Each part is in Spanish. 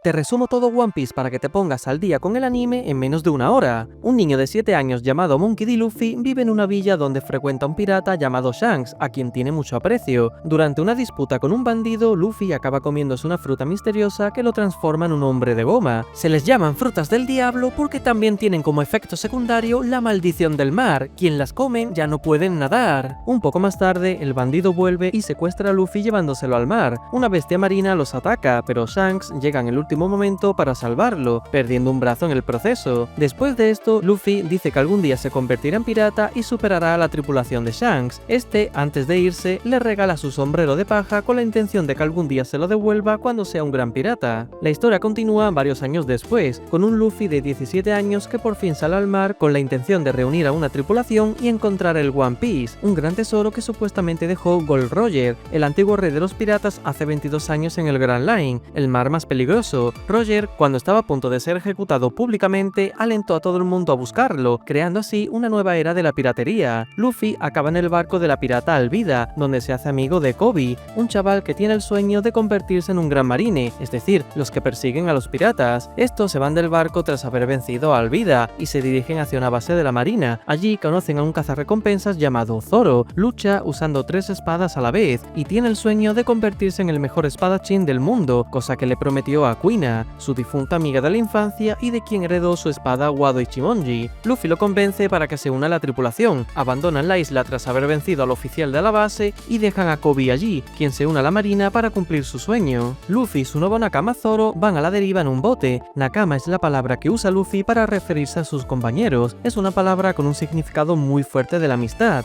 Te resumo todo One Piece para que te pongas al día con el anime en menos de una hora. Un niño de 7 años llamado Monkey D. Luffy vive en una villa donde frecuenta un pirata llamado Shanks, a quien tiene mucho aprecio. Durante una disputa con un bandido, Luffy acaba comiéndose una fruta misteriosa que lo transforma en un hombre de goma. Se les llaman frutas del diablo porque también tienen como efecto secundario la maldición del mar. Quien las comen ya no pueden nadar. Un poco más tarde, el bandido vuelve y secuestra a Luffy llevándoselo al mar. Una bestia marina los ataca, pero Shanks llega en el último momento para salvarlo, perdiendo un brazo en el proceso. Después de esto, Luffy dice que algún día se convertirá en pirata y superará a la tripulación de Shanks. Este, antes de irse, le regala su sombrero de paja con la intención de que algún día se lo devuelva cuando sea un gran pirata. La historia continúa varios años después, con un Luffy de 17 años que por fin sale al mar con la intención de reunir a una tripulación y encontrar el One Piece, un gran tesoro que supuestamente dejó Gold Roger, el antiguo rey de los piratas hace 22 años en el Grand Line, el mar más peligroso. Roger, cuando estaba a punto de ser ejecutado públicamente, alentó a todo el mundo a buscarlo, creando así una nueva era de la piratería. Luffy acaba en el barco de la pirata Alvida, donde se hace amigo de Koby, un chaval que tiene el sueño de convertirse en un gran marine, es decir, los que persiguen a los piratas. Estos se van del barco tras haber vencido a Alvida y se dirigen hacia una base de la marina. Allí conocen a un cazarrecompensas llamado Zoro. Lucha usando 3 espadas a la vez y tiene el sueño de convertirse en el mejor espadachín del mundo, cosa que le prometió a Kuina, su difunta amiga de la infancia y de quien heredó su espada Wado Ichimonji. Luffy lo convence para que se una a la tripulación, abandonan la isla tras haber vencido al oficial de la base y dejan a Koby allí, quien se une a la marina para cumplir su sueño. Luffy y su nuevo Nakama Zoro van a la deriva en un bote. Nakama es la palabra que usa Luffy para referirse a sus compañeros, es una palabra con un significado muy fuerte de la amistad.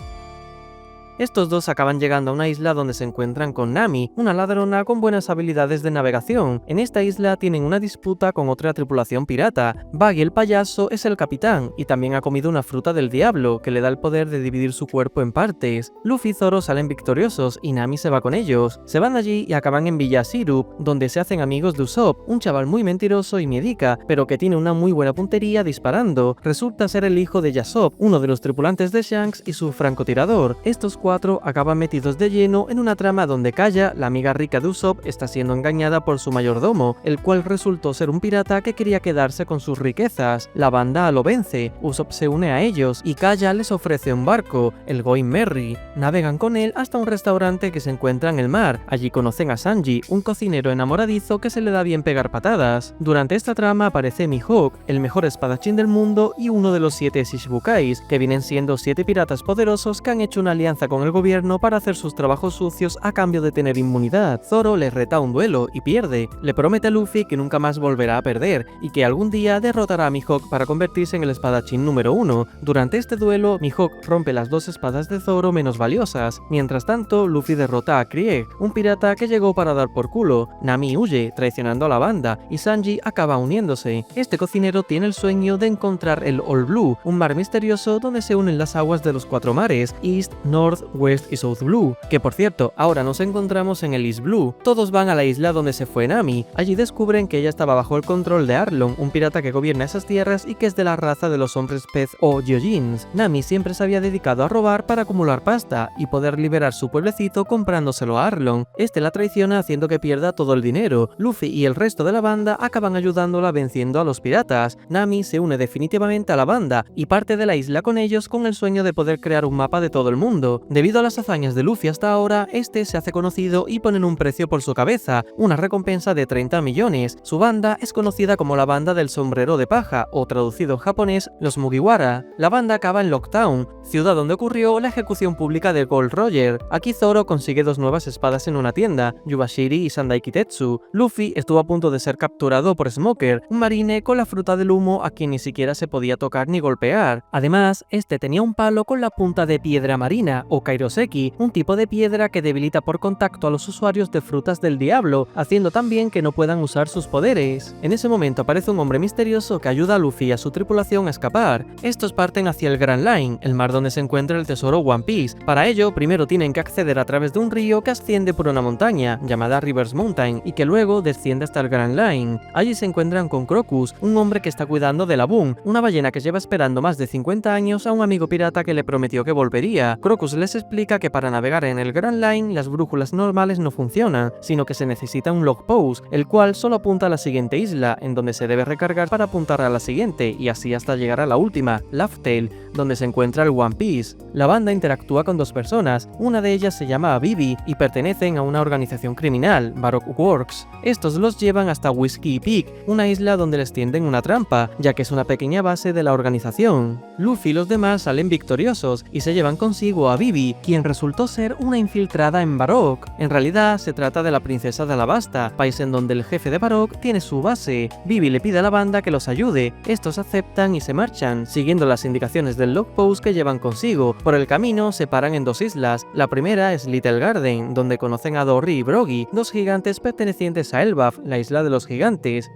Estos dos acaban llegando a una isla donde se encuentran con Nami, una ladrona con buenas habilidades de navegación. En esta isla tienen una disputa con otra tripulación pirata. Buggy el payaso es el capitán y también ha comido una fruta del diablo que le da el poder de dividir su cuerpo en partes. Luffy y Zoro salen victoriosos y Nami se va con ellos. Se van allí y acaban en Villa Syrup, donde se hacen amigos de Usopp, un chaval muy mentiroso y miedica, pero que tiene una muy buena puntería disparando. Resulta ser el hijo de Yasopp, uno de los tripulantes de Shanks y su francotirador. Estos cuatro acaban metidos de lleno en una trama donde Kaya, la amiga rica de Usopp, está siendo engañada por su mayordomo, el cual resultó ser un pirata que quería quedarse con sus riquezas. La banda lo vence, Usopp se une a ellos y Kaya les ofrece un barco, el Going Merry. Navegan con él hasta un restaurante que se encuentra en el mar. Allí conocen a Sanji, un cocinero enamoradizo que se le da bien pegar patadas. Durante esta trama aparece Mihawk, el mejor espadachín del mundo y uno de los 7 Shichibukais, que vienen siendo 7 piratas poderosos que han hecho una alianza con el gobierno para hacer sus trabajos sucios a cambio de tener inmunidad. Zoro les reta a un duelo y pierde. Le promete a Luffy que nunca más volverá a perder y que algún día derrotará a Mihawk para convertirse en el espadachín número 1. Durante este duelo, Mihawk rompe las 2 espadas de Zoro menos valiosas. Mientras tanto, Luffy derrota a Krieg, un pirata que llegó para dar por culo. Nami huye, traicionando a la banda, y Sanji acaba uniéndose. Este cocinero tiene el sueño de encontrar el All Blue, un mar misterioso donde se unen las aguas de los 4 mares, East, North, West y South Blue, que por cierto, ahora nos encontramos en el East Blue. Todos van a la isla donde se fue Nami. Allí descubren que ella estaba bajo el control de Arlong, un pirata que gobierna esas tierras y que es de la raza de los hombres pez o Gyojins. Nami siempre se había dedicado a robar para acumular pasta y poder liberar su pueblecito comprándoselo a Arlong. Este la traiciona haciendo que pierda todo el dinero. Luffy y el resto de la banda acaban ayudándola venciendo a los piratas. Nami se une definitivamente a la banda y parte de la isla con ellos con el sueño de poder crear un mapa de todo el mundo. Debido a las hazañas de Luffy hasta ahora, este se hace conocido y ponen un precio por su cabeza, una recompensa de 30 millones. Su banda es conocida como la banda del sombrero de paja, o traducido en japonés, los Mugiwara. La banda acaba en Locktown, ciudad donde ocurrió la ejecución pública de Gold Roger. Aquí Zoro consigue 2 nuevas espadas en una tienda, Yubashiri y Sandai Kitetsu. Luffy estuvo a punto de ser capturado por Smoker, un marine con la fruta del humo a quien ni siquiera se podía tocar ni golpear. Además, este tenía un palo con la punta de piedra marina, o Kairoseki, un tipo de piedra que debilita por contacto a los usuarios de frutas del diablo, haciendo también que no puedan usar sus poderes. En ese momento aparece un hombre misterioso que ayuda a Luffy y a su tripulación a escapar. Estos parten hacia el Grand Line, el mar donde se encuentra el tesoro One Piece. Para ello, primero tienen que acceder a través de un río que asciende por una montaña, llamada Rivers Mountain, y que luego desciende hasta el Grand Line. Allí se encuentran con Crocus, un hombre que está cuidando de la Boom, una ballena que lleva esperando más de 50 años a un amigo pirata que le prometió que volvería. Crocus les les explica que para navegar en el Grand Line las brújulas normales no funcionan, sino que se necesita un log post, el cual solo apunta a la siguiente isla, en donde se debe recargar para apuntar a la siguiente, y así hasta llegar a la última, Laugh Tale, donde se encuentra el One Piece. La banda interactúa con dos personas, una de ellas se llama Vivi y pertenecen a una organización criminal, Baroque Works. Estos los llevan hasta Whiskey Peak, una isla donde les tienden una trampa, ya que es una pequeña base de la organización. Luffy y los demás salen victoriosos y se llevan consigo a Vivi, quien resultó ser una infiltrada en Baroque. En realidad se trata de la princesa de Alabasta, país en donde el jefe de Baroque tiene su base. Vivi le pide a la banda que los ayude, estos aceptan y se marchan, siguiendo las indicaciones del logpost que llevan consigo. Por el camino se paran en dos islas, la primera es Little Garden, donde conocen a Dory y Broggy, dos gigantes pertenecientes a Elbaf, la isla de los gigantes.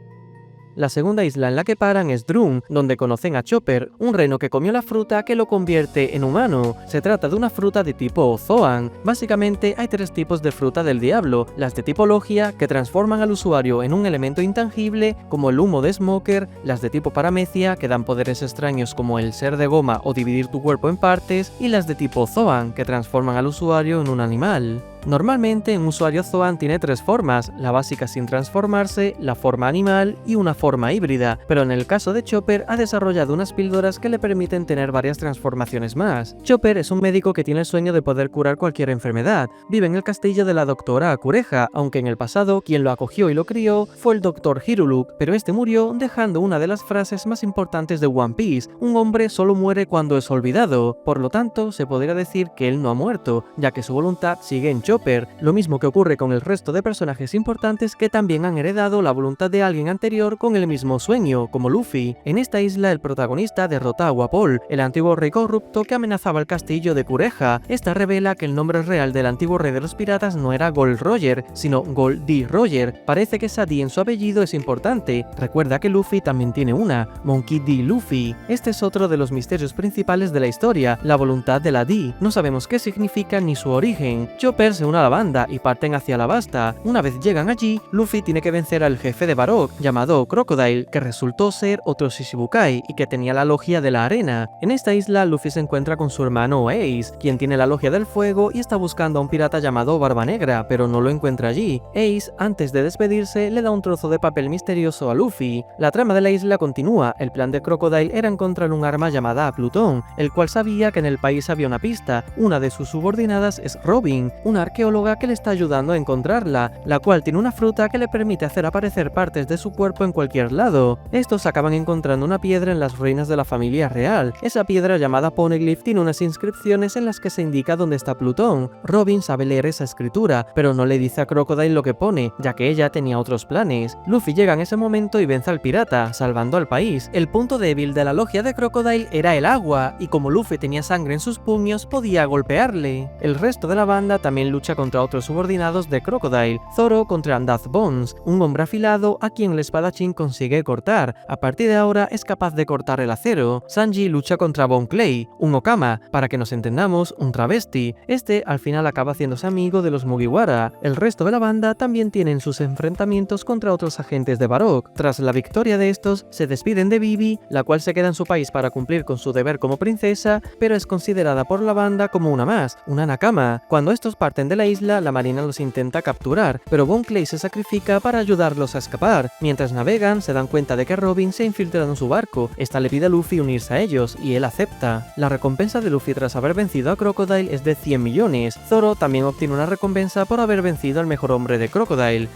La segunda isla en la que paran es Drum, donde conocen a Chopper, un reno que comió la fruta que lo convierte en humano. Se trata de una fruta de tipo Zoan. Básicamente hay tres tipos de fruta del diablo: las de tipo Logia, que transforman al usuario en un elemento intangible, como el humo de Smoker; las de tipo Paramecia, que dan poderes extraños como el ser de goma o dividir tu cuerpo en partes; y las de tipo Zoan, que transforman al usuario en un animal. Normalmente un usuario Zoan tiene tres formas, la básica sin transformarse, la forma animal y una forma híbrida, pero en el caso de Chopper ha desarrollado unas píldoras que le permiten tener varias transformaciones más. Chopper es un médico que tiene el sueño de poder curar cualquier enfermedad. Vive en el castillo de la doctora Akureha, aunque en el pasado quien lo acogió y lo crió fue el Dr. Hiruluk, pero este murió dejando una de las frases más importantes de One Piece: un hombre solo muere cuando es olvidado. Por lo tanto, se podría decir que él no ha muerto, ya que su voluntad sigue en Chopper. Lo mismo que ocurre con el resto de personajes importantes que también han heredado la voluntad de alguien anterior con el mismo sueño, como Luffy. En esta isla el protagonista derrota a Wapol, el antiguo rey corrupto que amenazaba el castillo de Kureha. Esta revela que el nombre real del antiguo rey de los piratas no era Gold Roger, sino Gold D. Roger. Parece que esa D en su apellido es importante. Recuerda que Luffy también tiene una, Monkey D. Luffy. Este es otro de los misterios principales de la historia, la voluntad de la D. No sabemos qué significa ni su origen. Chopper se une a la banda y parten hacia Alabasta. Una vez llegan allí, Luffy tiene que vencer al jefe de Baroque, llamado Crocodile, que resultó ser otro Shichibukai y que tenía la logia de la arena. En esta isla, Luffy se encuentra con su hermano Ace, quien tiene la logia del fuego y está buscando a un pirata llamado Barba Negra, pero no lo encuentra allí. Ace, antes de despedirse, le da un trozo de papel misterioso a Luffy. La trama de la isla continúa. El plan de Crocodile era encontrar un arma llamada Plutón, el cual sabía que en el país había una pista. Una de sus subordinadas es Robin, una arqueóloga que le está ayudando a encontrarla, la cual tiene una fruta que le permite hacer aparecer partes de su cuerpo en cualquier lado. Estos acaban encontrando una piedra en las ruinas de la familia real. Esa piedra, llamada Poneglyph, tiene unas inscripciones en las que se indica dónde está Plutón. Robin sabe leer esa escritura, pero no le dice a Crocodile lo que pone, ya que ella tenía otros planes. Luffy llega en ese momento y vence al pirata, salvando al país. El punto débil de la logia de Crocodile era el agua, y como Luffy tenía sangre en sus puños, podía golpearle. El resto de la banda también lucha contra otros subordinados de Crocodile. Zoro contra Death Bones, un hombre afilado a quien el espadachín consigue cortar. A partir de ahora es capaz de cortar el acero. Sanji lucha contra Bon Clay, un Okama, para que nos entendamos, un travesti. Este al final acaba haciéndose amigo de los Mugiwara. El resto de la banda también tienen sus enfrentamientos contra otros agentes de Baroque. Tras la victoria de estos, se despiden de Vivi, la cual se queda en su país para cumplir con su deber como princesa, pero es considerada por la banda como una más, una Nakama. Cuando estos parten de la isla, la marina los intenta capturar, pero Bon Clay se sacrifica para ayudarlos a escapar. Mientras navegan, se dan cuenta de que Robin se ha infiltrado en su barco. Esta le pide a Luffy unirse a ellos, y él acepta. La recompensa de Luffy tras haber vencido a Crocodile es de 100 millones. Zoro también obtiene una recompensa por haber vencido al mejor hombre de Crocodile.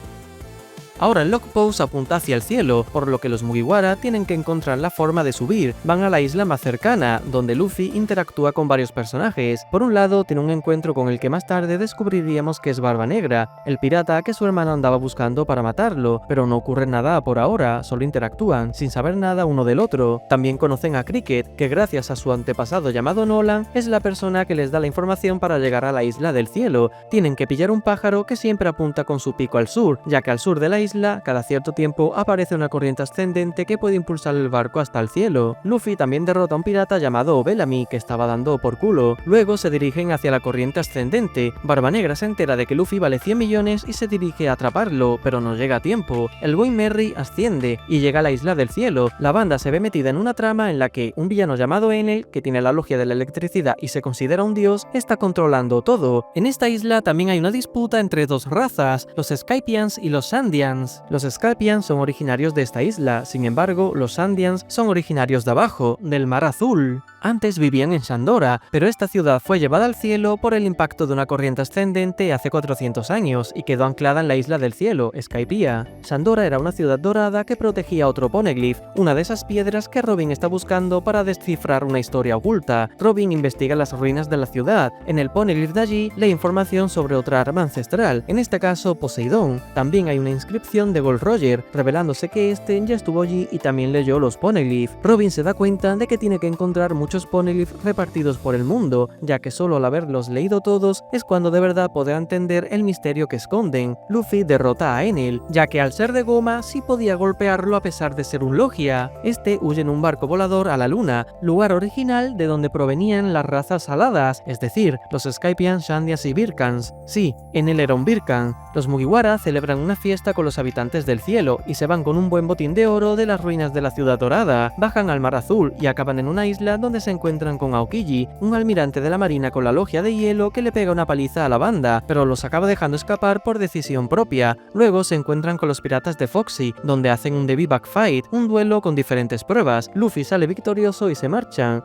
Ahora el logpost apunta hacia el cielo, por lo que los Mugiwara tienen que encontrar la forma de subir. Van a la isla más cercana, donde Luffy interactúa con varios personajes. Por un lado, tiene un encuentro con el que más tarde descubriríamos que es Barba Negra, el pirata que su hermano andaba buscando para matarlo, pero no ocurre nada por ahora, solo interactúan, sin saber nada uno del otro. También conocen a Cricket, que gracias a su antepasado llamado Nolan, es la persona que les da la información para llegar a la isla del cielo. Tienen que pillar un pájaro que siempre apunta con su pico al sur, ya que al sur de la isla isla, cada cierto tiempo aparece una corriente ascendente que puede impulsar el barco hasta el cielo. Luffy también derrota a un pirata llamado Bellamy que estaba dando por culo. Luego se dirigen hacia la corriente ascendente. Barba Negra se entera de que Luffy vale 100 millones y se dirige a atraparlo, pero no llega a tiempo. El buen Merry asciende y llega a la isla del cielo. La banda se ve metida en una trama en la que un villano llamado Enel, que tiene la logia de la electricidad y se considera un dios, está controlando todo. En esta isla también hay una disputa entre dos razas, los Skypians y los Sandians. Los Skypians son originarios de esta isla, sin embargo, los Sandians son originarios de abajo, del Mar Azul. Antes vivían en Shandora, pero esta ciudad fue llevada al cielo por el impacto de una corriente ascendente hace 400 años y quedó anclada en la isla del cielo, Skypiea. Shandora era una ciudad dorada que protegía otro poneglyph, una de esas piedras que Robin está buscando para descifrar una historia oculta. Robin investiga las ruinas de la ciudad. En el poneglyph de allí lee información sobre otra arma ancestral, en este caso Poseidón. También hay una inscripción de Gold Roger, revelándose que este ya estuvo allí y también leyó los poneglyph. Robin se da cuenta de que tiene que encontrar muchos poneglyph repartidos por el mundo, ya que solo al haberlos leído todos es cuando de verdad podrá entender el misterio que esconden. Luffy derrota a Enel, ya que al ser de goma sí podía golpearlo a pesar de ser un logia. Este huye en un barco volador a la luna, lugar original de donde provenían las razas aladas, es decir, los Skypians, Shandias y Virkans. Sí, Enel era un Virkan. Los Mugiwara celebran una fiesta con los habitantes del cielo y se van con un buen botín de oro de las ruinas de la ciudad dorada, bajan al Mar Azul y acaban en una isla donde se encuentran con Aokiji, un almirante de la marina con la logia de hielo que le pega una paliza a la banda, pero los acaba dejando escapar por decisión propia. Luego se encuentran con los piratas de Foxy, donde hacen un Debbie Back Fight, un duelo con diferentes pruebas. Luffy sale victorioso y se marchan.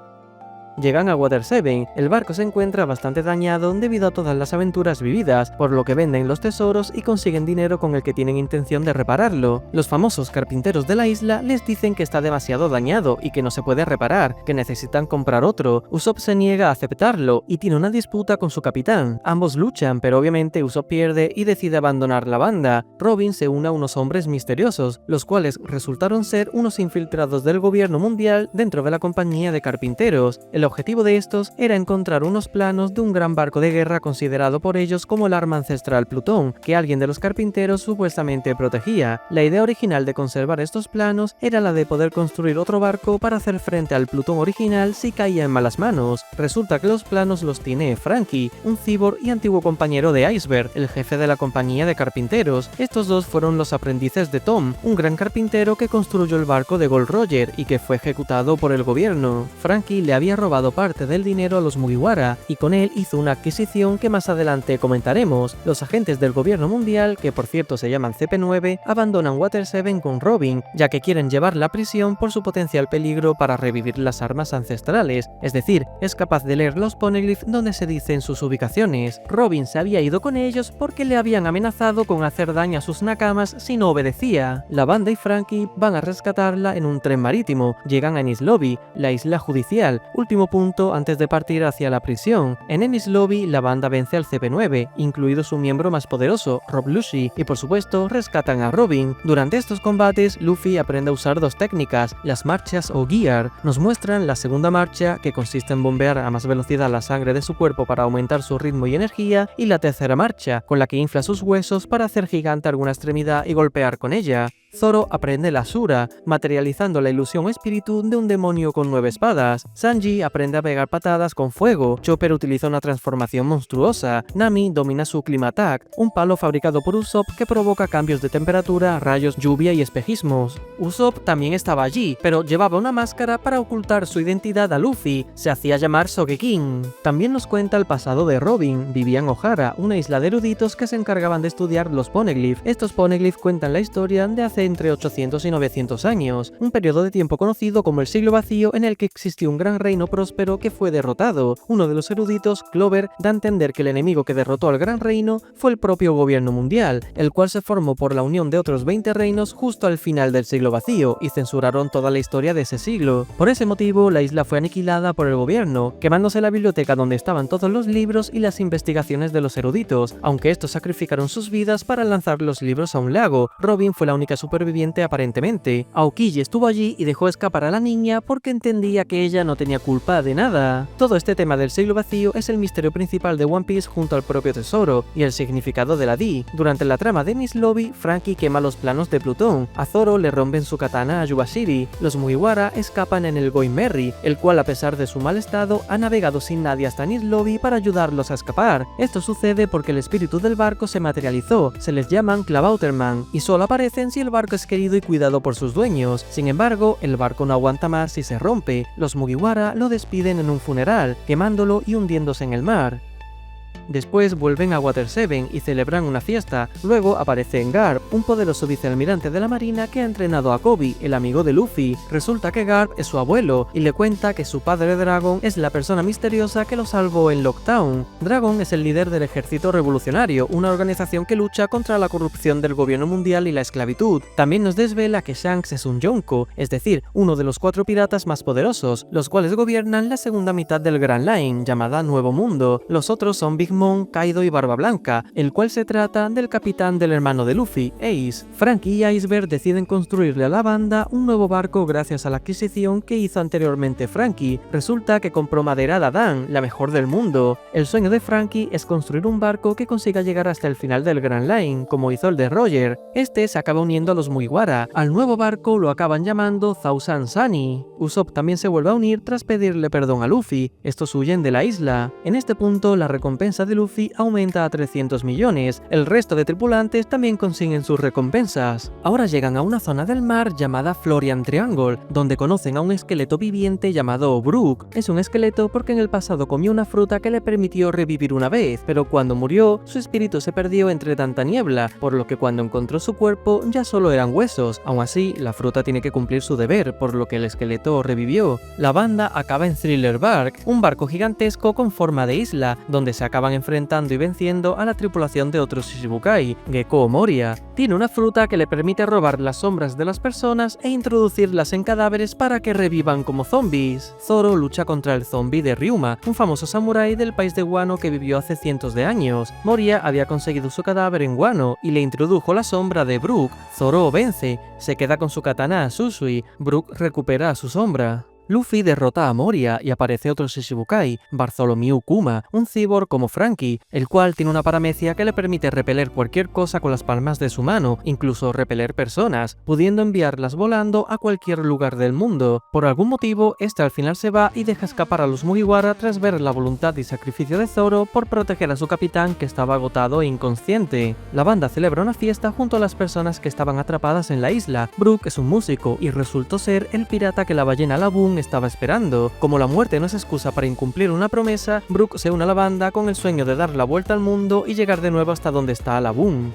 Llegan a Water 7, el barco se encuentra bastante dañado debido a todas las aventuras vividas, por lo que venden los tesoros y consiguen dinero con el que tienen intención de repararlo. Los famosos carpinteros de la isla les dicen que está demasiado dañado y que no se puede reparar, que necesitan comprar otro. Usopp se niega a aceptarlo y tiene una disputa con su capitán. Ambos luchan, pero obviamente Usopp pierde y decide abandonar la banda. Robin se une a unos hombres misteriosos, los cuales resultaron ser unos infiltrados del gobierno mundial dentro de la compañía de carpinteros. El objetivo de estos era encontrar unos planos de un gran barco de guerra considerado por ellos como el arma ancestral Plutón, que alguien de los carpinteros supuestamente protegía. La idea original de conservar estos planos era la de poder construir otro barco para hacer frente al Plutón original si caía en malas manos. Resulta que los planos los tiene Franky, un cyborg y antiguo compañero de Iceberg, el jefe de la compañía de carpinteros. Estos dos fueron los aprendices de Tom, un gran carpintero que construyó el barco de Gold Roger y que fue ejecutado por el gobierno. Franky le había robado parte del dinero a los Mugiwara y con él hizo una adquisición que más adelante comentaremos. Los agentes del gobierno mundial, que por cierto se llaman CP9, abandonan Water 7 con Robin, ya que quieren llevarla a prisión por su potencial peligro para revivir las armas ancestrales, es decir, es capaz de leer los poneglyphs donde se dicen sus ubicaciones. Robin se había ido con ellos porque le habían amenazado con hacer daño a sus nakamas si no obedecía. La banda y Franky van a rescatarla en un tren marítimo, llegan a Enies Lobby, la isla judicial, último punto antes de partir hacia la prisión. En Enies Lobby la banda vence al CP9, incluido su miembro más poderoso, Rob Lucci, y por supuesto rescatan a Robin. Durante estos combates, Luffy aprende a usar dos técnicas, las marchas o gear. Nos muestran la segunda marcha, que consiste en bombear a más velocidad la sangre de su cuerpo para aumentar su ritmo y energía, y la tercera marcha, con la que infla sus huesos para hacer gigante alguna extremidad y golpear con ella. Zoro aprende la Asura, materializando la ilusión espíritu de un demonio con 9 espadas. Sanji aprende a pegar patadas con fuego. Chopper utiliza una transformación monstruosa. Nami domina su Clima Attack, un palo fabricado por Usopp que provoca cambios de temperatura, rayos, lluvia y espejismos. Usopp también estaba allí, pero llevaba una máscara para ocultar su identidad a Luffy. Se hacía llamar Sogeking. También nos cuenta el pasado de Robin. Vivía en Ohara, una isla de eruditos que se encargaban de estudiar los poneglyphs. Estos poneglyphs cuentan la historia de hace entre 800 y 900 años, un periodo de tiempo conocido como el siglo vacío en el que existió un gran reino próspero que fue derrotado. Uno de los eruditos, Clover, da a entender que el enemigo que derrotó al gran reino fue el propio gobierno mundial, el cual se formó por la unión de otros 20 reinos justo al final del siglo vacío y censuraron toda la historia de ese siglo. Por ese motivo, la isla fue aniquilada por el gobierno, quemándose la biblioteca donde estaban todos los libros y las investigaciones de los eruditos, aunque estos sacrificaron sus vidas para lanzar los libros a un lago. Robin fue la única superviviente superviviente aparentemente. Aokiji estuvo allí y dejó escapar a la niña porque entendía que ella no tenía culpa de nada. Todo este tema del siglo vacío es el misterio principal de One Piece junto al propio tesoro y el significado de la D. Durante la trama de Enies Lobby, Franky quema los planos de Plutón, a Zoro le rompen su katana a Yubashiri, los Mugiwara escapan en el Going Merry, el cual a pesar de su mal estado ha navegado sin nadie hasta Enies Lobby para ayudarlos a escapar. Esto sucede porque el espíritu del barco se materializó, se les llaman Clavauterman, y solo aparecen si el barco es querido y cuidado por sus dueños. Sin embargo, el barco no aguanta más si se rompe. Los Mugiwara lo despiden en un funeral, quemándolo y hundiéndose en el mar. Después vuelven a Water 7 y celebran una fiesta. Luego aparece Garp, un poderoso vicealmirante de la marina que ha entrenado a Koby, el amigo de Luffy. Resulta que Garp es su abuelo y le cuenta que su padre Dragon es la persona misteriosa que lo salvó en Lockdown. Dragon es el líder del Ejército Revolucionario, una organización que lucha contra la corrupción del gobierno mundial y la esclavitud. También nos desvela que Shanks es un Yonko, es decir, uno de los 4 piratas más poderosos, los cuales gobiernan la segunda mitad del Grand Line, llamada Nuevo Mundo. Los otros son Big Mom, Kaido y Barba Blanca, el cual se trata del capitán del hermano de Luffy, Ace. Franky y Iceberg deciden construirle a la banda un nuevo barco gracias a la adquisición que hizo anteriormente Franky. Resulta que compró madera de Adán, la mejor del mundo. El sueño de Franky es construir un barco que consiga llegar hasta el final del Grand Line, como hizo el de Roger. Este se acaba uniendo a los Mugiwara. Al nuevo barco lo acaban llamando Thousand Sunny. Usopp también se vuelve a unir tras pedirle perdón a Luffy. Estos huyen de la isla. En este punto la recompensa de Luffy aumenta a 300 millones, el resto de tripulantes también consiguen sus recompensas. Ahora llegan a una zona del mar llamada Florian Triangle, donde conocen a un esqueleto viviente llamado Brook. Es un esqueleto porque en el pasado comió una fruta que le permitió revivir una vez, pero cuando murió, su espíritu se perdió entre tanta niebla, por lo que cuando encontró su cuerpo ya solo eran huesos. Aún así, la fruta tiene que cumplir su deber, por lo que el esqueleto revivió. La banda acaba en Thriller Bark, un barco gigantesco con forma de isla, donde se acaban enfrentando y venciendo a la tripulación de otros Shichibukai, Gekko o Moria. Tiene una fruta que le permite robar las sombras de las personas e introducirlas en cadáveres para que revivan como zombies. Zoro lucha contra el zombie de Ryuma, un famoso samurái del país de Wano que vivió hace cientos de años. Moria había conseguido su cadáver en Wano y le introdujo la sombra de Brook. Zoro vence, se queda con su katana a Susui, Brook recupera su sombra. Luffy derrota a Moria y aparece otro Shichibukai, Bartholomew Kuma, un cyborg como Franky, el cual tiene una paramecia que le permite repeler cualquier cosa con las palmas de su mano, incluso repeler personas, pudiendo enviarlas volando a cualquier lugar del mundo. Por algún motivo, este al final se va y deja escapar a los Mugiwara tras ver la voluntad y sacrificio de Zoro por proteger a su capitán que estaba agotado e inconsciente. La banda celebra una fiesta junto a las personas que estaban atrapadas en la isla. Brook es un músico y resultó ser el pirata que la ballena Laboon estaba esperando. Como la muerte no es excusa para incumplir una promesa, Brook se une a la banda con el sueño de dar la vuelta al mundo y llegar de nuevo hasta donde está Laboon.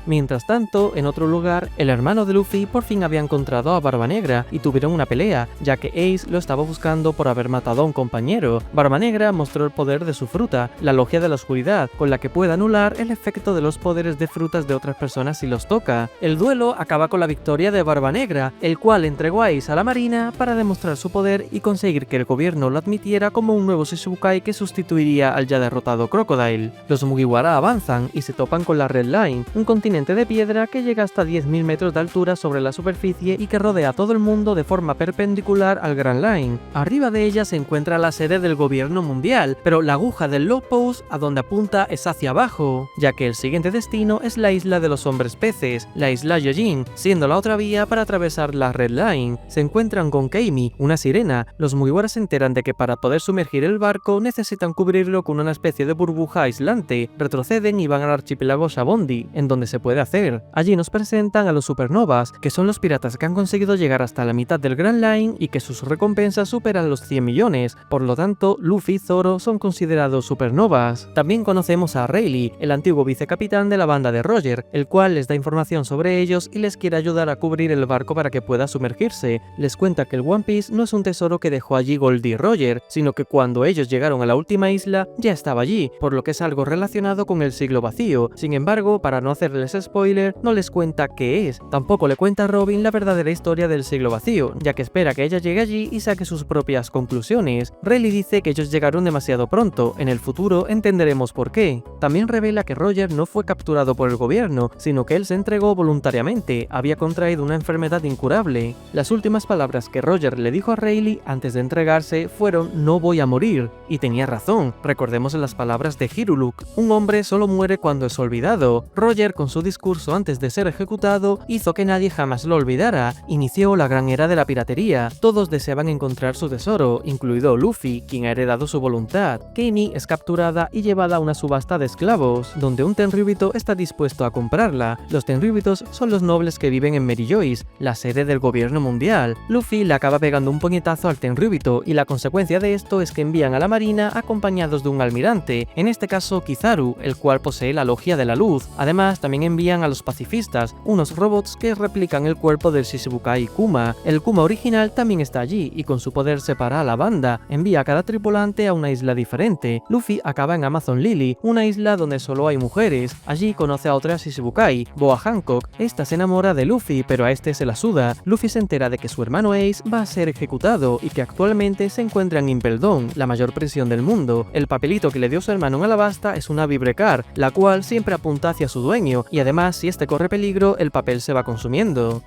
Mientras tanto, en otro lugar, el hermano de Luffy por fin había encontrado a Barba Negra y tuvieron una pelea, ya que Ace lo estaba buscando por haber matado a un compañero. Barba Negra mostró el poder de su fruta, la Logia de la Oscuridad, con la que puede anular el efecto de los poderes de frutas de otras personas si los toca. El duelo acaba con la victoria de Barba Negra, el cual entregó a Ace a la marina para demostrar su poder y conseguir que el gobierno lo admitiera como un nuevo Shichibukai que sustituiría al ya derrotado Crocodile. Los Mugiwara avanzan y se topan con la Red Line, un continente de piedra que llega hasta 10.000 metros de altura sobre la superficie y que rodea a todo el mundo de forma perpendicular al Grand Line. Arriba de ella se encuentra la sede del gobierno mundial, pero la aguja del log post a donde apunta es hacia abajo, ya que el siguiente destino es la isla de los hombres peces, la isla Yojin, siendo la otra vía para atravesar la Red Line. Se encuentran con Keimi, una sirena. Los Mugiwara se enteran de que para poder sumergir el barco necesitan cubrirlo con una especie de burbuja aislante. Retroceden y van al archipiélago Shabondi, en donde se puede hacer. Allí nos presentan a los Supernovas, que son los piratas que han conseguido llegar hasta la mitad del Grand Line y que sus recompensas superan los 100 millones. Por lo tanto, Luffy y Zoro son considerados supernovas. También conocemos a Rayleigh, el antiguo vicecapitán de la banda de Roger, el cual les da información sobre ellos y les quiere ayudar a cubrir el barco para que pueda sumergirse. Les cuenta que el One Piece no es un tesoro que dejó allí Goldie Roger, sino que cuando ellos llegaron a la última isla ya estaba allí, por lo que es algo relacionado con el siglo vacío. Sin embargo, para no hacerles dándoles spoiler, no les cuenta qué es. Tampoco le cuenta a Robin la verdadera historia del siglo vacío, ya que espera que ella llegue allí y saque sus propias conclusiones. Rayleigh dice que ellos llegaron demasiado pronto, en el futuro entenderemos por qué. También revela que Roger no fue capturado por el gobierno, sino que él se entregó voluntariamente, había contraído una enfermedad incurable. Las últimas palabras que Roger le dijo a Rayleigh antes de entregarse fueron "no voy a morir", y tenía razón. Recordemos las palabras de Hiruluk: un hombre solo muere cuando es olvidado. Roger, con su discurso antes de ser ejecutado, hizo que nadie jamás lo olvidara. Inició la gran era de la piratería. Todos deseaban encontrar su tesoro, incluido Luffy, quien ha heredado su voluntad. Kenny es capturada y llevada a una subasta de esclavos, donde un Tenryubito está dispuesto a comprarla. Los Tenryubitos son los nobles que viven en Mary Joyce, la sede del gobierno mundial. Luffy le acaba pegando un puñetazo al Tenryubito y la consecuencia de esto es que envían a la marina acompañados de un almirante, en este caso Kizaru, el cual posee la logia de la luz. Además, también envían a los pacifistas, unos robots que replican el cuerpo del Shichibukai Kuma. El Kuma original también está allí y con su poder separa a la banda, envía a cada tripulante a una isla diferente. Luffy acaba en Amazon Lily, una isla donde solo hay mujeres. Allí conoce a otra Shichibukai, Boa Hancock. Esta se enamora de Luffy, pero a este se la suda. Luffy se entera de que su hermano Ace va a ser ejecutado y que actualmente se encuentra en Impel Down, la mayor prisión del mundo. El papelito que le dio su hermano en Alabasta es una vibrecar, la cual siempre apunta hacia su dueño, y además si este corre peligro, el papel se va consumiendo.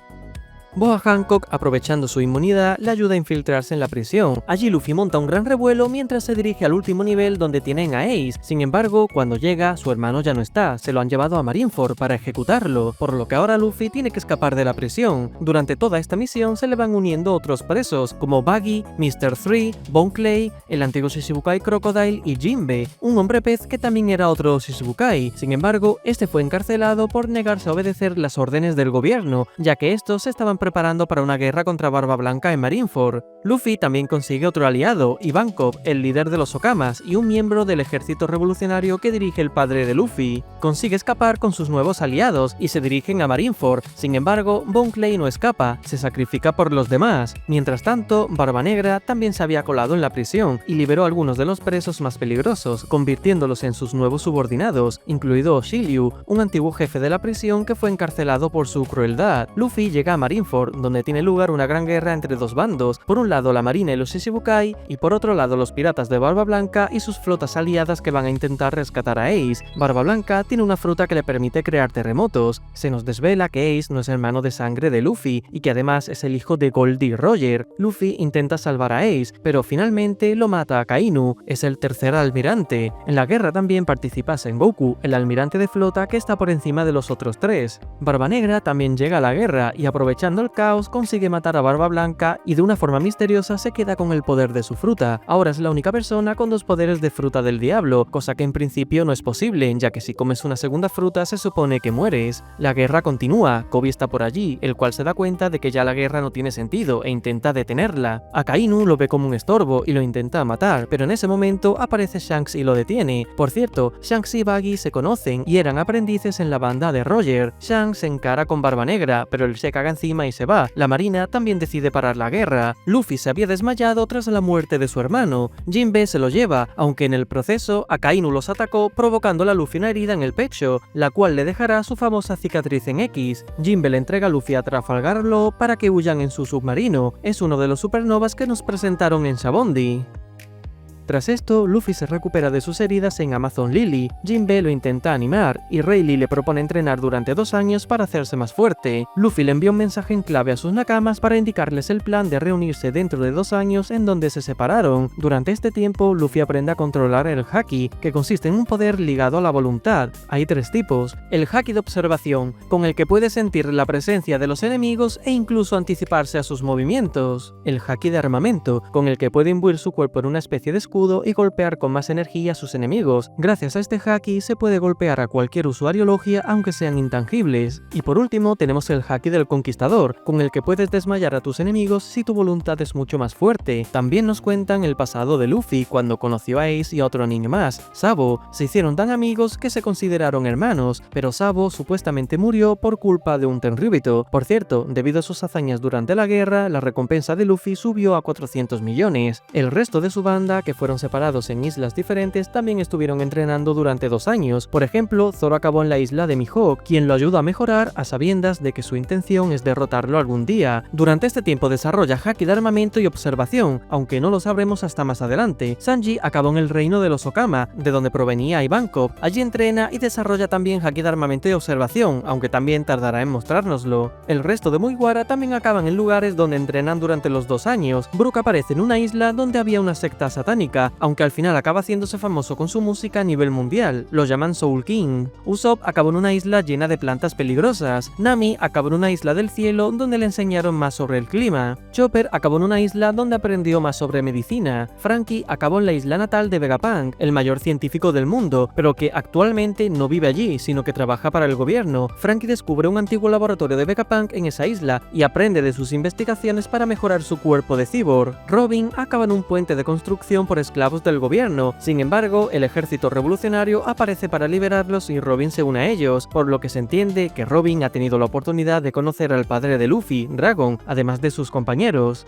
Boa Hancock, aprovechando su inmunidad, le ayuda a infiltrarse en la prisión. Allí Luffy monta un gran revuelo mientras se dirige al último nivel donde tienen a Ace. Sin embargo, cuando llega, su hermano ya no está, se lo han llevado a Marineford para ejecutarlo, por lo que ahora Luffy tiene que escapar de la prisión. Durante toda esta misión se le van uniendo otros presos, como Buggy, Mr. 3, Bone Clay, el antiguo Shichibukai Crocodile y Jinbe, un hombre pez que también era otro Shichibukai. Sin embargo, este fue encarcelado por negarse a obedecer las órdenes del gobierno, ya que estos estaban preparando para una guerra contra Barba Blanca en Marineford. Luffy también consigue otro aliado, Ivankov, el líder de los Okamas y un miembro del ejército revolucionario que dirige el padre de Luffy. Consigue escapar con sus nuevos aliados y se dirigen a Marineford. Sin embargo, Bone Clay no escapa, se sacrifica por los demás. Mientras tanto, Barba Negra también se había colado en la prisión y liberó a algunos de los presos más peligrosos, convirtiéndolos en sus nuevos subordinados, incluido Shiryu, un antiguo jefe de la prisión que fue encarcelado por su crueldad. Luffy llega a Marineford, donde tiene lugar una gran guerra entre dos bandos, por un lado la marina y los Shichibukai, y por otro lado los piratas de Barba Blanca y sus flotas aliadas que van a intentar rescatar a Ace. Barba Blanca tiene una fruta que le permite crear terremotos. Se nos desvela que Ace no es hermano de sangre de Luffy, y que además es el hijo de Goldie Roger. Luffy intenta salvar a Ace, pero finalmente lo mata a Kainu, es el tercer almirante. En la guerra también participa Sengoku, el almirante de flota que está por encima de los otros tres. Barba Negra también llega a la guerra y, aprovechando el caos, consigue matar a Barba Blanca y de una forma misteriosa se queda con el poder de su fruta. Ahora es la única persona con dos poderes de fruta del diablo, cosa que en principio no es posible, ya que si comes una segunda fruta se supone que mueres. La guerra continúa, Kobe está por allí, el cual se da cuenta de que ya la guerra no tiene sentido e intenta detenerla. Akainu lo ve como un estorbo y lo intenta matar, pero en ese momento aparece Shanks y lo detiene. Por cierto, Shanks y Buggy se conocen y eran aprendices en la banda de Roger. Shanks se encara con Barba Negra, pero él se caga encima y se va. La marina también decide parar la guerra. Luffy se había desmayado tras la muerte de su hermano. Jinbe se lo lleva, aunque en el proceso Akainu los atacó, provocándole a Luffy una herida en el pecho, la cual le dejará su famosa cicatriz en X. Jinbe le entrega a Luffy a Trafalgar Law para que huyan en su submarino. Es uno de los supernovas que nos presentaron en Sabondi. Tras esto, Luffy se recupera de sus heridas en Amazon Lily. Jinbe lo intenta animar y Rayleigh le propone entrenar durante 2 años para hacerse más fuerte. Luffy le envía un mensaje en clave a sus nakamas para indicarles el plan de reunirse dentro de 2 años en donde se separaron. Durante este tiempo, Luffy aprende a controlar el Haki, que consiste en un poder ligado a la voluntad. Hay 3 tipos: el Haki de observación, con el que puede sentir la presencia de los enemigos e incluso anticiparse a sus movimientos; el Haki de armamento, con el que puede imbuir su cuerpo en una especie de escudo y golpear con más energía a sus enemigos. Gracias a este Haki se puede golpear a cualquier usuario logia aunque sean intangibles. Y por último tenemos el Haki del conquistador, con el que puedes desmayar a tus enemigos si tu voluntad es mucho más fuerte. También nos cuentan el pasado de Luffy cuando conoció a Ace y a otro ninja más, Sabo. Se hicieron tan amigos que se consideraron hermanos, pero Sabo supuestamente murió por culpa de un Tenryubito. Por cierto, debido a sus hazañas durante la guerra, la recompensa de Luffy subió a 400 millones. El resto de su banda, que fueron separados en islas diferentes, también estuvieron entrenando durante 2 años. Por ejemplo, Zoro acabó en la isla de Mihawk, quien lo ayuda a mejorar a sabiendas de que su intención es derrotarlo algún día. Durante este tiempo desarrolla haki de armamento y observación, aunque no lo sabremos hasta más adelante. Sanji acabó en el reino de los Okama, de donde provenía Ivankov. Allí entrena y desarrolla también haki de armamento y observación, aunque también tardará en mostrárnoslo. El resto de Mugiwara también acaban en lugares donde entrenan durante los 2 años. Brook aparece en una isla donde había una secta satánica, aunque al final acaba haciéndose famoso con su música a nivel mundial. Lo llaman Soul King. Usopp acabó en una isla llena de plantas peligrosas. Nami acabó en una isla del cielo donde le enseñaron más sobre el clima. Chopper acabó en una isla donde aprendió más sobre medicina. Franky acabó en la isla natal de Vegapunk, el mayor científico del mundo, pero que actualmente no vive allí, sino que trabaja para el gobierno. Franky descubre un antiguo laboratorio de Vegapunk en esa isla y aprende de sus investigaciones para mejorar su cuerpo de cyborg. Robin acaba en un puente de construcción por esclavos del gobierno. Sin embargo, el ejército revolucionario aparece para liberarlos y Robin se une a ellos, por lo que se entiende que Robin ha tenido la oportunidad de conocer al padre de Luffy, Dragon, además de sus compañeros.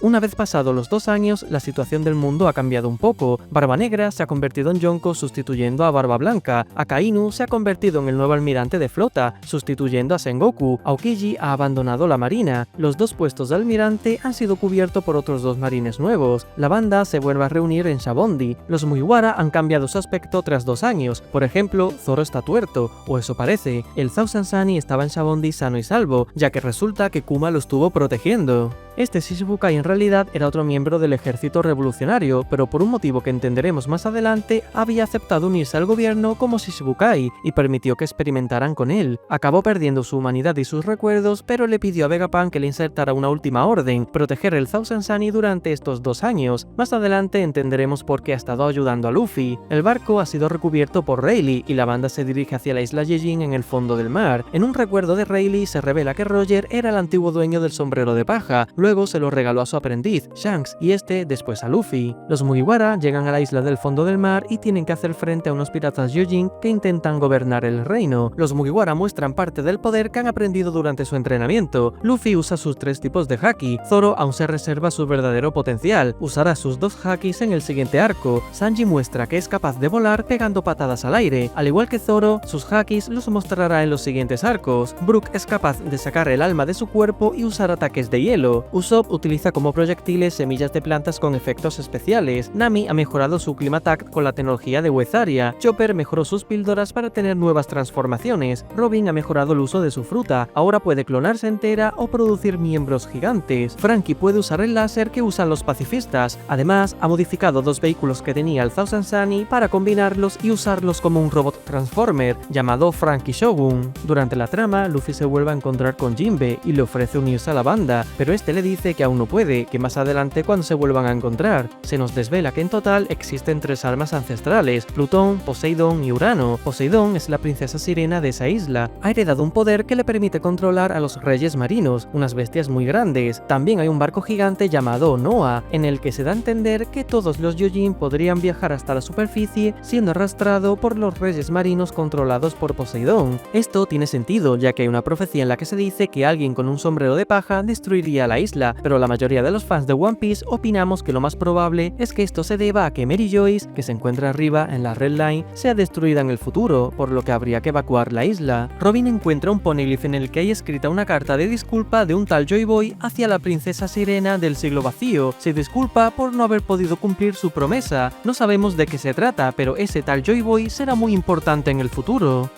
Una vez pasados los 2 años, la situación del mundo ha cambiado un poco. Barba Negra se ha convertido en Yonko sustituyendo a Barba Blanca. Akainu se ha convertido en el nuevo almirante de flota, sustituyendo a Sengoku. Aokiji ha abandonado la marina. Los 2 puestos de almirante han sido cubiertos por otros 2 marines nuevos. La banda se vuelve a reunir en Shabondi. Los Mugiwara han cambiado su aspecto tras 2 años. Por ejemplo, Zoro está tuerto, o eso parece. El Thousand Sunny estaba en Shabondi sano y salvo, ya que resulta que Kuma lo estuvo protegiendo. Este Shichibukai en realidad era otro miembro del ejército revolucionario, pero por un motivo que entenderemos más adelante, había aceptado unirse al gobierno como Shichibukai y permitió que experimentaran con él. Acabó perdiendo su humanidad y sus recuerdos, pero le pidió a Vegapunk que le insertara una última orden, proteger el Thousand Sunny durante estos 2 años. Más adelante entenderemos por qué ha estado ayudando a Luffy. El barco ha sido recubierto por Rayleigh y la banda se dirige hacia la isla Yejin en el fondo del mar. En un recuerdo de Rayleigh se revela que Roger era el antiguo dueño del sombrero de paja. Luego se lo regaló a su aprendiz, Shanks, y este después a Luffy. Los Mugiwara llegan a la isla del fondo del mar y tienen que hacer frente a unos piratas Gyojin que intentan gobernar el reino. Los Mugiwara muestran parte del poder que han aprendido durante su entrenamiento. Luffy usa sus 3 tipos de haki. Zoro aún se reserva su verdadero potencial. Usará sus 2 hakis en el siguiente arco. Sanji muestra que es capaz de volar pegando patadas al aire. Al igual que Zoro, sus hakis los mostrará en los siguientes arcos. Brook es capaz de sacar el alma de su cuerpo y usar ataques de hielo. Usopp utiliza como proyectiles semillas de plantas con efectos especiales. Nami ha mejorado su Climatac con la tecnología de Huezaria. Chopper mejoró sus píldoras para tener nuevas transformaciones. Robin ha mejorado el uso de su fruta. Ahora puede clonarse entera o producir miembros gigantes. Franky puede usar el láser que usan los pacifistas. Además, ha modificado 2 vehículos que tenía el Thousand Sunny para combinarlos y usarlos como un robot transformer llamado Franky Shogun. Durante la trama, Luffy se vuelve a encontrar con Jinbe y le ofrece unirse a la banda, pero este le dice que aún no puede, que más adelante cuando se vuelvan a encontrar. Se nos desvela que en total existen 3 almas ancestrales, Plutón, Poseidón y Urano. Poseidón es la princesa sirena de esa isla. Ha heredado un poder que le permite controlar a los reyes marinos, unas bestias muy grandes. También hay un barco gigante llamado Noah, en el que se da a entender que todos los Gyojin podrían viajar hasta la superficie siendo arrastrado por los reyes marinos controlados por Poseidón. Esto tiene sentido, ya que hay una profecía en la que se dice que alguien con un sombrero de paja destruiría la isla, pero la mayoría de los fans de One Piece opinamos que lo más probable es que esto se deba a que Mary Joyce, que se encuentra arriba en la Red Line, sea destruida en el futuro, por lo que habría que evacuar la isla. Robin encuentra un poneglyph en el que hay escrita una carta de disculpa de un tal Joy Boy hacia la princesa sirena del siglo vacío. Se disculpa por no haber podido cumplir su promesa. No sabemos de qué se trata, pero ese tal Joy Boy será muy importante en el futuro.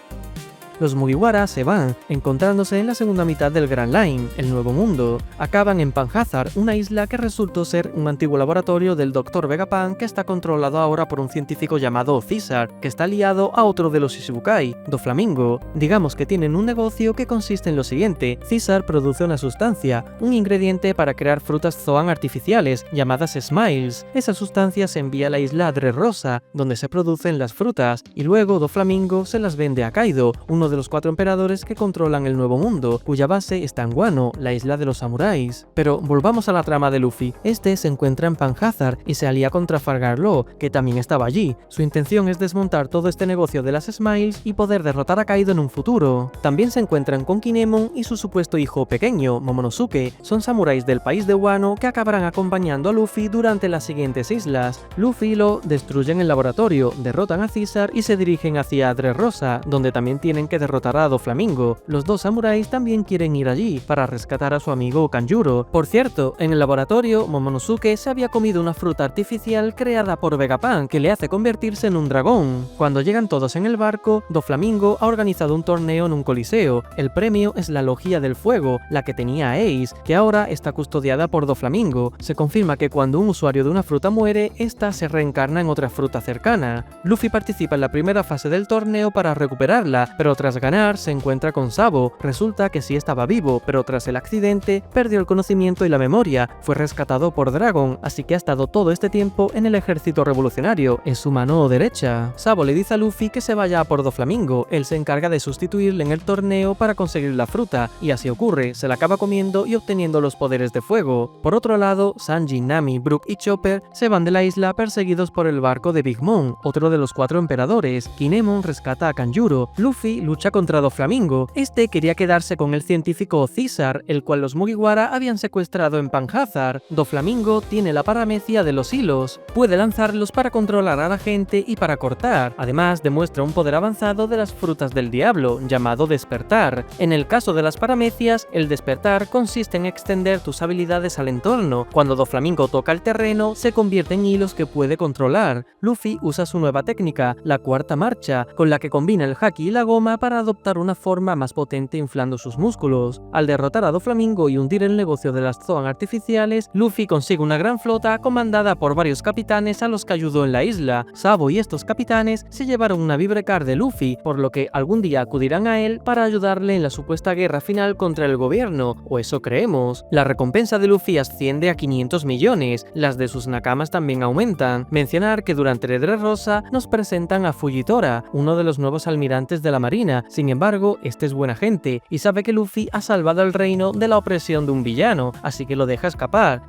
Los Mugiwara se van, encontrándose en la segunda mitad del Grand Line, el Nuevo Mundo. Acaban en Panhazard, una isla que resultó ser un antiguo laboratorio del Dr. Vegapunk que está controlado ahora por un científico llamado Caesar, que está liado a otro de los Shichibukai, Doflamingo. Digamos que tienen un negocio que consiste en lo siguiente: Caesar produce una sustancia, un ingrediente para crear frutas Zoan artificiales, llamadas Smiles. Esa sustancia se envía a la isla Dressrosa, donde se producen las frutas, y luego Doflamingo se las vende a Kaido, uno de los 4 emperadores que controlan el Nuevo Mundo, cuya base está en Wano, la isla de los samuráis. Pero volvamos a la trama de Luffy. Este se encuentra en Panhazard y se alía contra Trafalgar Law, que también estaba allí. Su intención es desmontar todo este negocio de las Smiles y poder derrotar a Kaido en un futuro. También se encuentran con Kinemon y su supuesto hijo pequeño, Momonosuke. Son samuráis del país de Wano que acabarán acompañando a Luffy durante las siguientes islas. Luffy y Law destruyen el laboratorio, derrotan a Caesar y se dirigen hacia Dressrosa, donde también tienen que derrotar a Doflamingo. Los dos samuráis también quieren ir allí para rescatar a su amigo Kanjuro. Por cierto, en el laboratorio, Momonosuke se había comido una fruta artificial creada por Vegapunk que le hace convertirse en un dragón. Cuando llegan todos en el barco, Doflamingo ha organizado un torneo en un coliseo. El premio es la Logia del Fuego, la que tenía Ace, que ahora está custodiada por Doflamingo. Se confirma que cuando un usuario de una fruta muere, esta se reencarna en otra fruta cercana. Luffy participa en la primera fase del torneo para recuperarla, pero tras ganar se encuentra con Sabo. Resulta que sí estaba vivo, pero tras el accidente perdió el conocimiento y la memoria. Fue rescatado por Dragon, así que ha estado todo este tiempo en el ejército revolucionario, en su mano derecha. Sabo le dice a Luffy que se vaya a por Doflamingo. Él se encarga de sustituirle en el torneo para conseguir la fruta, y así ocurre, se la acaba comiendo y obteniendo los poderes de fuego. Por otro lado, Sanji, Nami, Brook y Chopper se van de la isla perseguidos por el barco de Big Mom, otro de los 4 emperadores. Kinemon rescata a Kanjuro. Luffy lucha contra Doflamingo. Este quería quedarse con el científico Caesar, el cual los Mugiwara habían secuestrado en Panhazard. Doflamingo tiene la paramecia de los hilos. Puede lanzarlos para controlar a la gente y para cortar. Además, demuestra un poder avanzado de las frutas del diablo, llamado despertar. En el caso de las paramecias, el despertar consiste en extender tus habilidades al entorno. Cuando Doflamingo toca el terreno, se convierte en hilos que puede controlar. Luffy usa su nueva técnica, la cuarta marcha, con la que combina el haki y la goma para adoptar una forma más potente inflando sus músculos. Al derrotar a Doflamingo y hundir el negocio de las Zoan artificiales, Luffy consigue una gran flota comandada por varios capitanes a los que ayudó en la isla. Sabo y estos capitanes se llevaron una vibrecar de Luffy, por lo que algún día acudirán a él para ayudarle en la supuesta guerra final contra el gobierno, o eso creemos. La recompensa de Luffy asciende a 500 millones, las de sus nakamas también aumentan. Mencionar que durante Dressrosa nos presentan a Fujitora, uno de los nuevos almirantes de la marina. Sin embargo, este es buena gente y sabe que Luffy ha salvado el reino de la opresión de un villano, así que lo deja escapar.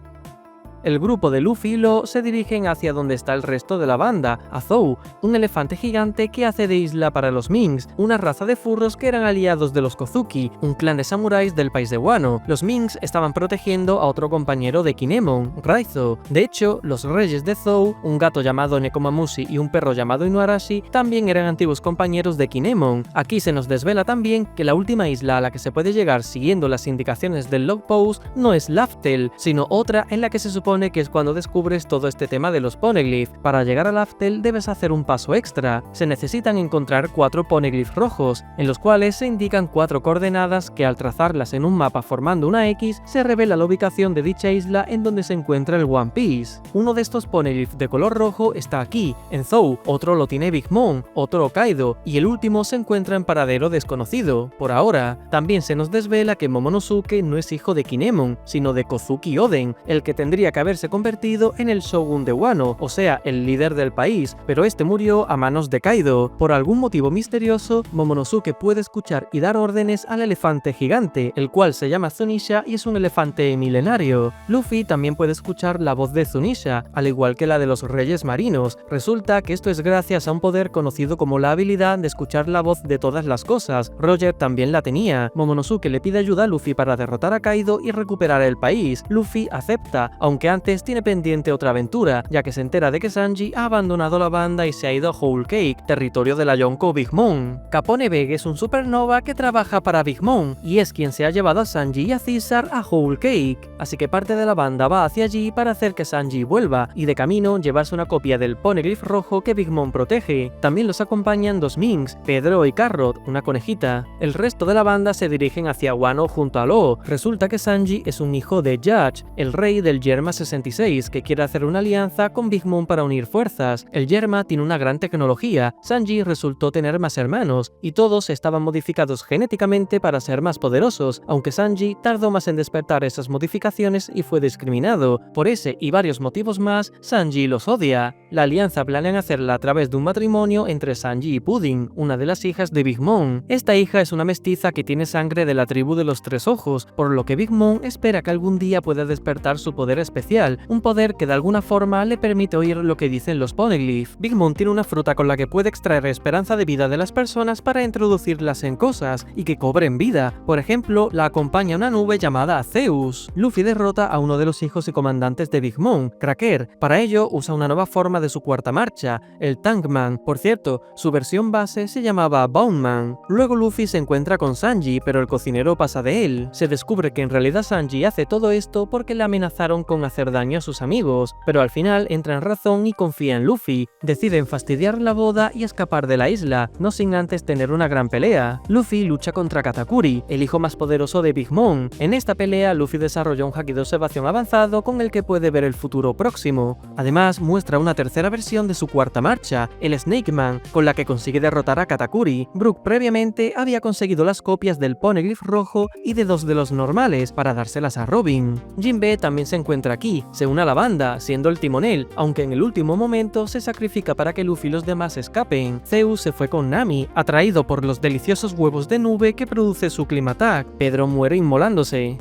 El grupo de Luffy y Law se dirigen hacia donde está el resto de la banda, a Zou, un elefante gigante que hace de isla para los Minks, una raza de furros que eran aliados de los Kozuki, un clan de samuráis del país de Wano. Los Minks estaban protegiendo a otro compañero de Kinemon, Raizo. De hecho, los reyes de Zou, un gato llamado Nekomamushi y un perro llamado Inuarashi, también eran antiguos compañeros de Kinemon. Aquí se nos desvela también que la última isla a la que se puede llegar siguiendo las indicaciones del log post no es Laftel, sino otra en la que se supone que es cuando descubres todo este tema de los poneglyph. Para llegar a Laftel debes hacer un paso extra. Se necesitan encontrar 4 poneglyphs rojos, en los cuales se indican 4 coordenadas que al trazarlas en un mapa formando una X, se revela la ubicación de dicha isla en donde se encuentra el One Piece. Uno de estos poneglyphs de color rojo está aquí, en Zou, otro lo tiene Big Mom, otro Kaido, y el último se encuentra en paradero desconocido. Por ahora, también se nos desvela que Momonosuke no es hijo de Kinemon, sino de Kozuki Oden, el que tendría que haberse convertido en el shogun de Wano, o sea, el líder del país, pero este murió a manos de Kaido. Por algún motivo misterioso, Momonosuke puede escuchar y dar órdenes al elefante gigante, el cual se llama Zunisha y es un elefante milenario. Luffy también puede escuchar la voz de Zunisha, al igual que la de los reyes marinos. Resulta que esto es gracias a un poder conocido como la habilidad de escuchar la voz de todas las cosas. Roger también la tenía. Momonosuke le pide ayuda a Luffy para derrotar a Kaido y recuperar el país. Luffy acepta, aunque antes tiene pendiente otra aventura, ya que se entera de que Sanji ha abandonado la banda y se ha ido a Whole Cake, territorio de la Yonko Big Mom. Capone Beg es un supernova que trabaja para Big Mom, y es quien se ha llevado a Sanji y a Caesar a Whole Cake, así que parte de la banda va hacia allí para hacer que Sanji vuelva, y de camino llevarse una copia del poneglyph rojo que Big Mom protege. También los acompañan 2 Minks, Pedro y Carrot, una conejita. El resto de la banda se dirigen hacia Wano junto a Law. Resulta que Sanji es un hijo de Judge, el rey del Yermas 66, que quiere hacer una alianza con Big Mom para unir fuerzas. El Yerma tiene una gran tecnología, Sanji resultó tener más hermanos, y todos estaban modificados genéticamente para ser más poderosos, aunque Sanji tardó más en despertar esas modificaciones y fue discriminado. Por ese y varios motivos más, Sanji los odia. La alianza planean hacerla a través de un matrimonio entre Sanji y Pudding, una de las hijas de Big Mom. Esta hija es una mestiza que tiene sangre de la tribu de los tres ojos, por lo que Big Mom espera que algún día pueda despertar su poder especial, un poder que de alguna forma le permite oír lo que dicen los Poneglyph. Big Mom tiene una fruta con la que puede extraer esperanza de vida de las personas para introducirlas en cosas y que cobren vida. Por ejemplo, la acompaña una nube llamada Zeus. Luffy derrota a uno de los hijos y comandantes de Big Mom, Cracker. Para ello usa una nueva forma de su cuarta marcha, el Tankman. Por cierto, su versión base se llamaba Boundman. Luego Luffy se encuentra con Sanji, pero el cocinero pasa de él. Se descubre que en realidad Sanji hace todo esto porque le amenazaron con hacer daño a sus amigos, pero al final entra en razón y confía en Luffy. Deciden fastidiar la boda y escapar de la isla, no sin antes tener una gran pelea. Luffy lucha contra Katakuri, el hijo más poderoso de Big Mom. En esta pelea, Luffy desarrolla un haki de observación avanzado con el que puede ver el futuro próximo. Además, muestra una tercera versión de su cuarta marcha, el Snake Man, con la que consigue derrotar a Katakuri. Brook previamente había conseguido las copias del Poneglyph rojo y de dos de los normales para dárselas a Robin. Jinbe también se encuentra aquí, se une a la banda, siendo el timonel, aunque en el último momento se sacrifica para que Luffy y los demás escapen. Zeus se fue con Nami, atraído por los deliciosos huevos de nube que produce su Climattack. Pedro muere inmolándose.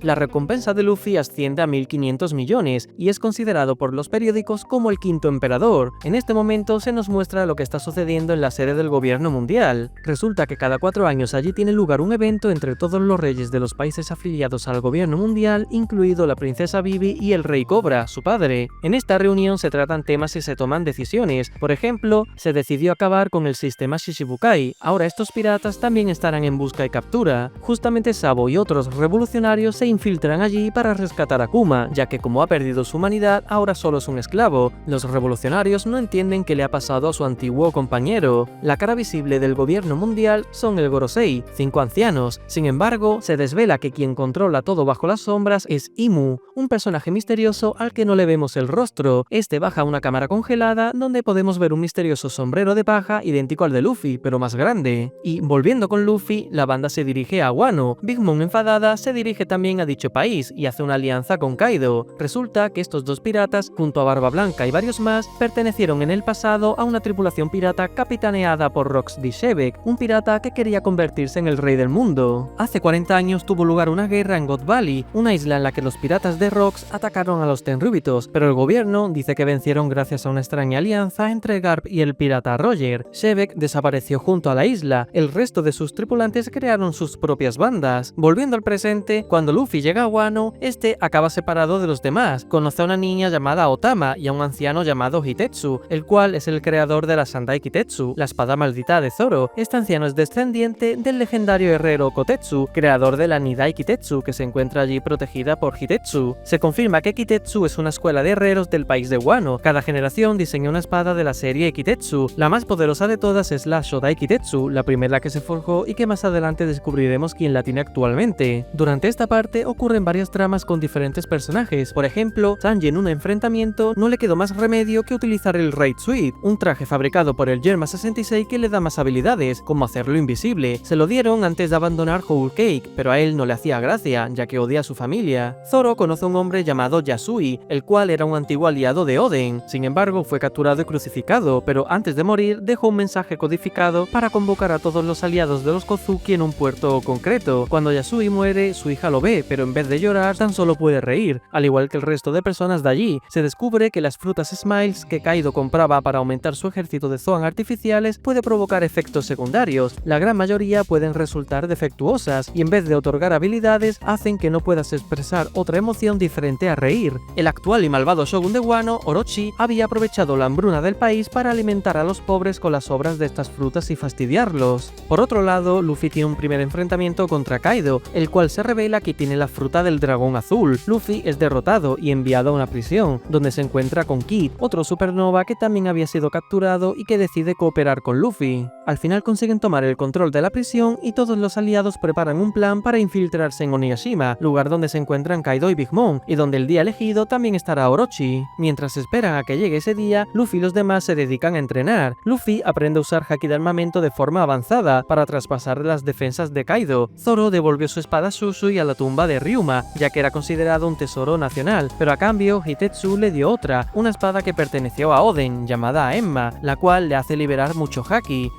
La recompensa de Luffy asciende a 1.500 millones y es considerado por los periódicos como el quinto emperador. En este momento se nos muestra lo que está sucediendo en la sede del gobierno mundial. Resulta que cada 4 años allí tiene lugar un evento entre todos los reyes de los países afiliados al gobierno mundial, incluido la princesa Vivi y el rey Cobra, su padre. En esta reunión se tratan temas y se toman decisiones. Por ejemplo, se decidió acabar con el sistema Shichibukai. Ahora estos piratas también estarán en busca y captura. Justamente Sabo y otros revolucionarios se infiltran allí para rescatar a Kuma, ya que como ha perdido su humanidad, ahora solo es un esclavo. Los revolucionarios no entienden qué le ha pasado a su antiguo compañero. La cara visible del gobierno mundial son el Gorosei, 5 ancianos. Sin embargo, se desvela que quien controla todo bajo las sombras es Imu, un personaje misterioso al que no le vemos el rostro. Este baja a una cámara congelada donde podemos ver un misterioso sombrero de paja idéntico al de Luffy, pero más grande. Y volviendo con Luffy, la banda se dirige a Wano. Big Mom, enfadada, se dirige también a dicho país y hace una alianza con Kaido. Resulta que estos dos piratas, junto a Barba Blanca y varios más, pertenecieron en el pasado a una tripulación pirata capitaneada por Rox D. Shebeck, un pirata que quería convertirse en el rey del mundo. Hace 40 años tuvo lugar una guerra en God Valley, una isla en la que los piratas de Rox atacaron a los Tenryubitos, pero el gobierno dice que vencieron gracias a una extraña alianza entre Garp y el pirata Roger. Shebeck desapareció junto a la isla, el resto de sus tripulantes crearon sus propias bandas. Volviendo al presente, cuando Luffy llega a Wano, este acaba separado de los demás. Conoce a una niña llamada Otama y a un anciano llamado Hitetsu, el cual es el creador de la Sandai Kitetsu, la espada maldita de Zoro. Este anciano es descendiente del legendario herrero Kotetsu, creador de la Nidai Kitetsu, que se encuentra allí protegida por Hitetsu. Se confirma que Kitetsu es una escuela de herreros del país de Wano. Cada generación diseña una espada de la serie Kitetsu. La más poderosa de todas es la Shodai Kitetsu, la primera que se forjó y que más adelante descubriremos quién la tiene actualmente. Durante esta parte ocurren varias tramas con diferentes personajes. Por ejemplo, Sanji en un enfrentamiento no le quedó más remedio que utilizar el Raid Suit, un traje fabricado por el Yerma 66 que le da más habilidades, como hacerlo invisible. Se lo dieron antes de abandonar Whole Cake, pero a él no le hacía gracia, ya que odia a su familia. Zoro conoce a un hombre llamado Yasui, el cual era un antiguo aliado de Oden. Sin embargo, fue capturado y crucificado, pero antes de morir dejó un mensaje codificado para convocar a todos los aliados de los Kozuki en un puerto concreto. Cuando Yasui muere, su hija lo ve, pero en vez de llorar, tan solo puede reír, al igual que el resto de personas de allí. Se descubre que las frutas Smiles que Kaido compraba para aumentar su ejército de Zoan artificiales puede provocar efectos secundarios. La gran mayoría pueden resultar defectuosas y en vez de otorgar habilidades, hacen que no puedas expresar otra emoción diferente a reír. El actual y malvado shogun de Wano, Orochi, había aprovechado la hambruna del país para alimentar a los pobres con las sobras de estas frutas y fastidiarlos. Por otro lado, Luffy tiene un primer enfrentamiento contra Kaido, el cual se revela que tiene tiene la fruta del dragón azul. Luffy es derrotado y enviado a una prisión, donde se encuentra con Kid, otro supernova que también había sido capturado y que decide cooperar con Luffy. Al final consiguen tomar el control de la prisión y todos los aliados preparan un plan para infiltrarse en Onigashima, lugar donde se encuentran Kaido y Big Mom, y donde el día elegido también estará Orochi. Mientras esperan a que llegue ese día, Luffy y los demás se dedican a entrenar. Luffy aprende a usar haki de armamento de forma avanzada para traspasar las defensas de Kaido. Zoro devolvió su espada a Susui a la tumba de Ryuma, ya que era considerado un tesoro nacional, pero a cambio Hitetsu le dio otra, una espada que perteneció a Oden, llamada Emma, la cual le hace liberar mucho haki.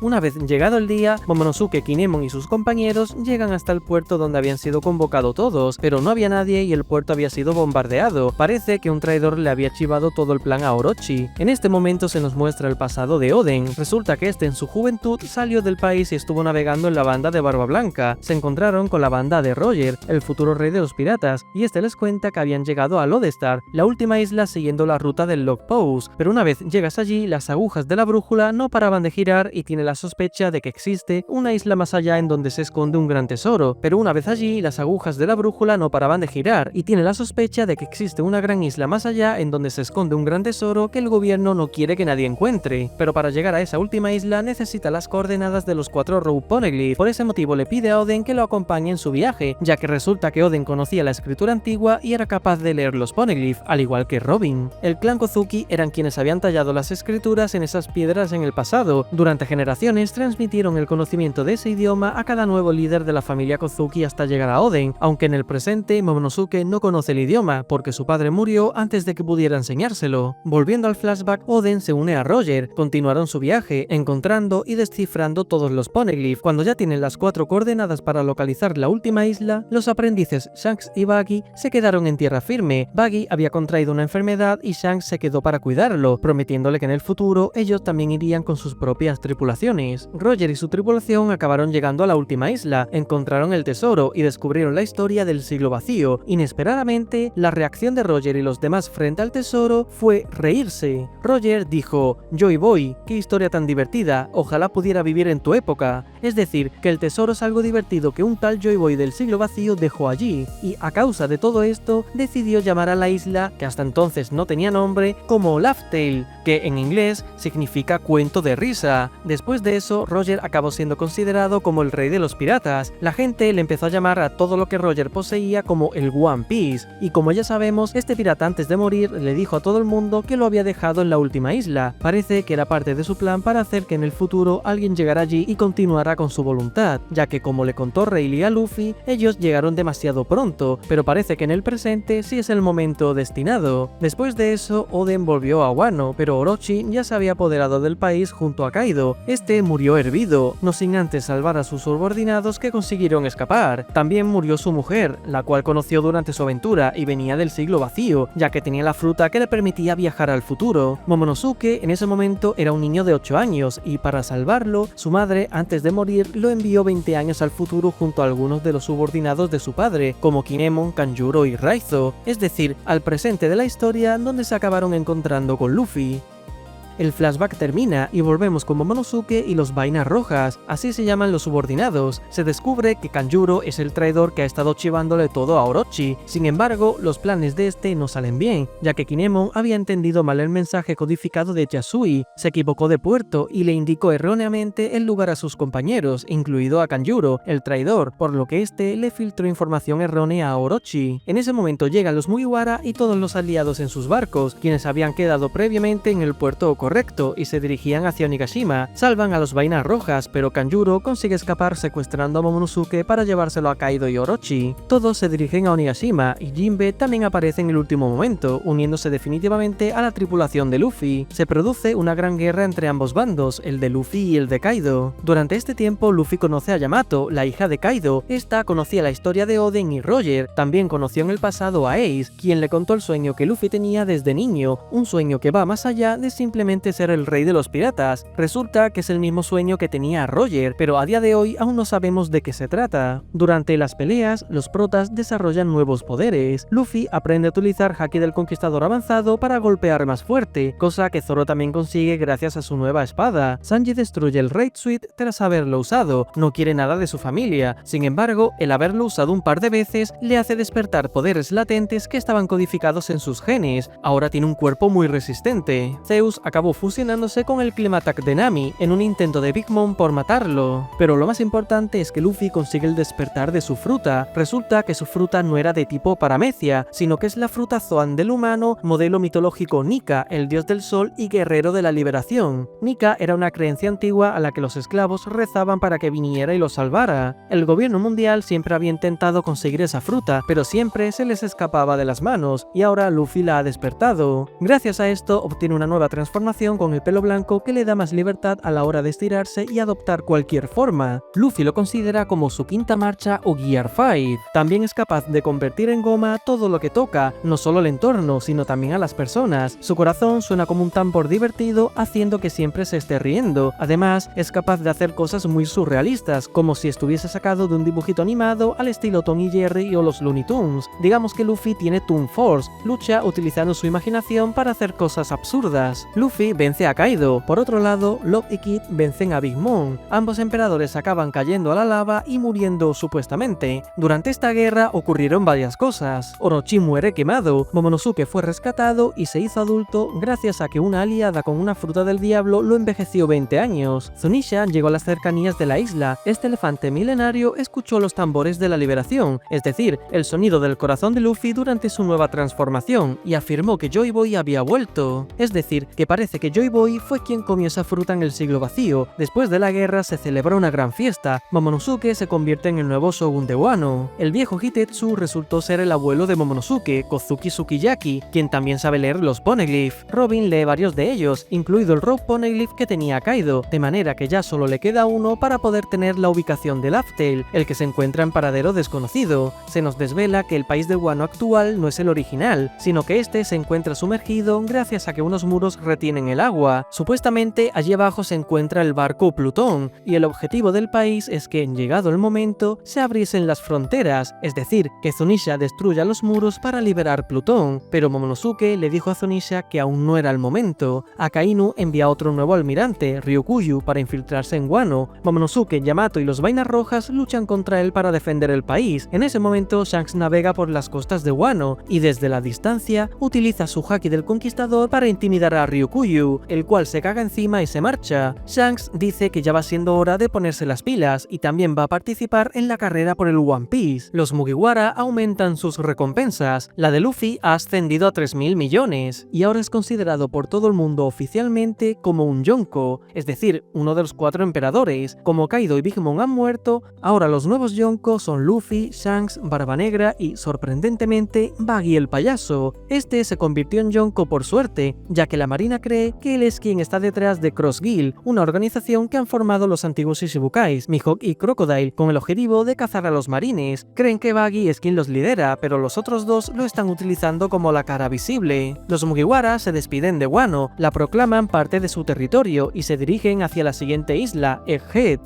Una vez llegado el día, Momonosuke, Kinemon y sus compañeros llegan hasta el puerto donde habían sido convocados todos, pero no había nadie y el puerto había sido bombardeado. Parece que un traidor le había chivado todo el plan a Orochi. En este momento se nos muestra el pasado de Oden. Resulta que este en su juventud salió del país y estuvo navegando en la banda de Barba Blanca. Se encontraron con la banda de Roger, el futuro rey de los piratas, y este les cuenta que habían llegado a Lodestar, la última isla siguiendo la ruta del Log Post. Pero una vez llegas allí, las agujas de la brújula no paraban de girar y tiene la sospecha de que existe una isla más allá en donde se esconde un gran tesoro, pero una vez allí las agujas de la brújula no paraban de girar y tiene la sospecha de que existe una gran isla más allá en donde se esconde un gran tesoro que el gobierno no quiere que nadie encuentre, pero para llegar a esa última isla necesita las coordenadas de los 4 Rope Poneglyph. Por ese motivo le pide a Oden que lo acompañe en su viaje, ya que resulta que Oden conocía la escritura antigua y era capaz de leer los Poneglyph, al igual que Robin. El clan Kozuki eran quienes habían tallado las escrituras en esas piedras en el pasado. Durante generaciones transmitieron el conocimiento de ese idioma a cada nuevo líder de la familia Kozuki hasta llegar a Oden, aunque en el presente Momonosuke no conoce el idioma porque su padre murió antes de que pudiera enseñárselo. Volviendo al flashback, Oden se une a Roger, continuaron su viaje, encontrando y descifrando todos los Poneglyph. Cuando ya tienen las 4 coordenadas para localizar la última isla, los aprendices Shanks y Buggy se quedaron en tierra firme. Buggy había contraído una enfermedad y Shanks se quedó para cuidarlo, prometiéndole que en el futuro ellos también irían con sus propias tripulaciones. Roger y su tripulación acabaron llegando a la última isla, encontraron el tesoro y descubrieron la historia del siglo vacío. Inesperadamente, la reacción de Roger y los demás frente al tesoro fue reírse. Roger dijo: "Joy Boy, qué historia tan divertida, ojalá pudiera vivir en tu época". Es decir, que el tesoro es algo divertido que un tal Joy Boy del siglo vacío dejó allí, y a causa de todo esto, decidió llamar a la isla, que hasta entonces no tenía nombre, como Laugh Tale, que en inglés significa cuento de risa. Después de eso, Roger acabó siendo considerado como el rey de los piratas. La gente le empezó a llamar a todo lo que Roger poseía como el One Piece, y como ya sabemos, este pirata antes de morir le dijo a todo el mundo que lo había dejado en la última isla. Parece que era parte de su plan para hacer que en el futuro alguien llegara allí y continuara con su voluntad, ya que como le contó Rayleigh a Luffy, ellos llegaron demasiado pronto, pero parece que en el presente sí es el momento destinado. Después de eso, Oden volvió a Wano, pero Orochi ya se había apoderado del país junto a Kaido. Este murió hervido, no sin antes salvar a sus subordinados que consiguieron escapar. También murió su mujer, la cual conoció durante su aventura y venía del siglo vacío, ya que tenía la fruta que le permitía viajar al futuro. Momonosuke en ese momento era un niño de 8 años y para salvarlo, su madre antes de morir lo envió 20 años al futuro junto a algunos de los subordinados de su padre, como Kinemon, Kanjuro y Raizo, es decir, al presente de la historia donde se acabaron encontrando con Luffy. El flashback termina y volvemos con Momonosuke y los Vainas Rojas, así se llaman los subordinados. Se descubre que Kanjuro es el traidor que ha estado chivándole todo a Orochi. Sin embargo, los planes de este no salen bien, ya que Kinemon había entendido mal el mensaje codificado de Yasui, se equivocó de puerto y le indicó erróneamente el lugar a sus compañeros, incluido a Kanjuro, el traidor, por lo que este le filtró información errónea a Orochi. En ese momento llegan los Mugiwara y todos los aliados en sus barcos, quienes habían quedado previamente en el puerto correcto y se dirigían hacia Onigashima. Salvan a los Vainas Rojas, pero Kanjuro consigue escapar secuestrando a Momonosuke para llevárselo a Kaido y Orochi. Todos se dirigen a Onigashima y Jinbe también aparece en el último momento, uniéndose definitivamente a la tripulación de Luffy. Se produce una gran guerra entre ambos bandos, el de Luffy y el de Kaido. Durante este tiempo Luffy conoce a Yamato, la hija de Kaido. Esta conocía la historia de Oden y Roger. También conoció en el pasado a Ace, quien le contó el sueño que Luffy tenía desde niño, un sueño que va más allá de simplemente simplemente ser el rey de los piratas. Resulta que es el mismo sueño que tenía Roger, pero a día de hoy aún no sabemos de qué se trata. Durante las peleas, los protas desarrollan nuevos poderes. Luffy aprende a utilizar Haki del Conquistador avanzado para golpear más fuerte, cosa que Zoro también consigue gracias a su nueva espada. Sanji destruye el Raid Suite tras haberlo usado, no quiere nada de su familia. Sin embargo, el haberlo usado un par de veces le hace despertar poderes latentes que estaban codificados en sus genes. Ahora tiene un cuerpo muy resistente. Zeus acabó fusionándose con el Climatak de Nami en un intento de Big Mom por matarlo. Pero lo más importante es que Luffy consigue el despertar de su fruta. Resulta que su fruta no era de tipo paramecia, sino que es la fruta Zoan del humano, modelo mitológico Nika, el dios del sol y guerrero de la liberación. Nika era una creencia antigua a la que los esclavos rezaban para que viniera y los salvara. El gobierno mundial siempre había intentado conseguir esa fruta, pero siempre se les escapaba de las manos, y ahora Luffy la ha despertado. Gracias a esto obtiene una nueva transformación con el pelo blanco que le da más libertad a la hora de estirarse y adoptar cualquier forma. Luffy lo considera como su quinta marcha o Gear 5. También es capaz de convertir en goma todo lo que toca, no solo el entorno, sino también a las personas. Su corazón suena como un tambor divertido, haciendo que siempre se esté riendo. Además, es capaz de hacer cosas muy surrealistas, como si estuviese sacado de un dibujito animado al estilo Tom y Jerry o los Looney Tunes. Digamos que Luffy tiene Toon Force, lucha utilizando su imaginación para hacer cosas absurdas. Luffy vence a Kaido. Por otro lado, Love y Kid vencen a Big Mom. Ambos emperadores acaban cayendo a la lava y muriendo supuestamente. Durante esta guerra ocurrieron varias cosas. Orochi muere quemado, Momonosuke fue rescatado y se hizo adulto gracias a que una aliada con una fruta del diablo lo envejeció 20 años. Zunisha llegó a las cercanías de la isla. Este elefante milenario escuchó los tambores de la liberación, es decir, el sonido del corazón de Luffy durante su nueva transformación, y afirmó que Joy Boy había vuelto. Es decir, que parece que Joy Boy fue quien comió esa fruta en el siglo vacío. Después de la guerra se celebra una gran fiesta. Momonosuke se convierte en el nuevo shogun de Wano. El viejo Hitetsu resultó ser el abuelo de Momonosuke, Kozuki Sukiyaki, quien también sabe leer los poneglyph. Robin lee varios de ellos, incluido el Rope Poneglyph que tenía Kaido, de manera que ya solo le queda uno para poder tener la ubicación del Laugh Tale, el que se encuentra en paradero desconocido. Se nos desvela que el país de Wano actual no es el original, sino que este se encuentra sumergido gracias a que unos muros retienen el agua. Supuestamente allí abajo se encuentra el barco Plutón, y el objetivo del país es que, llegado el momento, se abriesen las fronteras, es decir, que Zunisha destruya los muros para liberar Plutón, pero Momonosuke le dijo a Zunisha que aún no era el momento. Akainu envía a otro nuevo almirante, Ryukuyu, para infiltrarse en Wano. Momonosuke, Yamato y los Vainas Rojas luchan contra él para defender el país. En ese momento, Shanks navega por las costas de Wano y desde la distancia utiliza su Haki del Conquistador para intimidar a Ryukuyu, el cual se caga encima y se marcha. Shanks dice que ya va siendo hora de ponerse las pilas y también va a participar en la carrera por el One Piece. Los Mugiwara aumentan sus recompensas. La de Luffy ha ascendido a 3.000 millones y ahora es considerado por todo el mundo oficialmente como un Yonko, es decir, uno de los 4 emperadores. Como Kaido y Big Mom han muerto, ahora los nuevos Yonko son Luffy, Shanks, Barba Negra y, sorprendentemente, Buggy el payaso. Este se convirtió en Yonko por suerte, ya que la marina cree que él es quien está detrás de Cross Guild, una organización que han formado los antiguos Shichibukais, Mihawk y Crocodile, con el objetivo de cazar a los marines. Creen que Buggy es quien los lidera, pero los otros dos lo están utilizando como la cara visible. Los Mugiwara se despiden de Wano, la proclaman parte de su territorio y se dirigen hacia la siguiente isla, Egghead.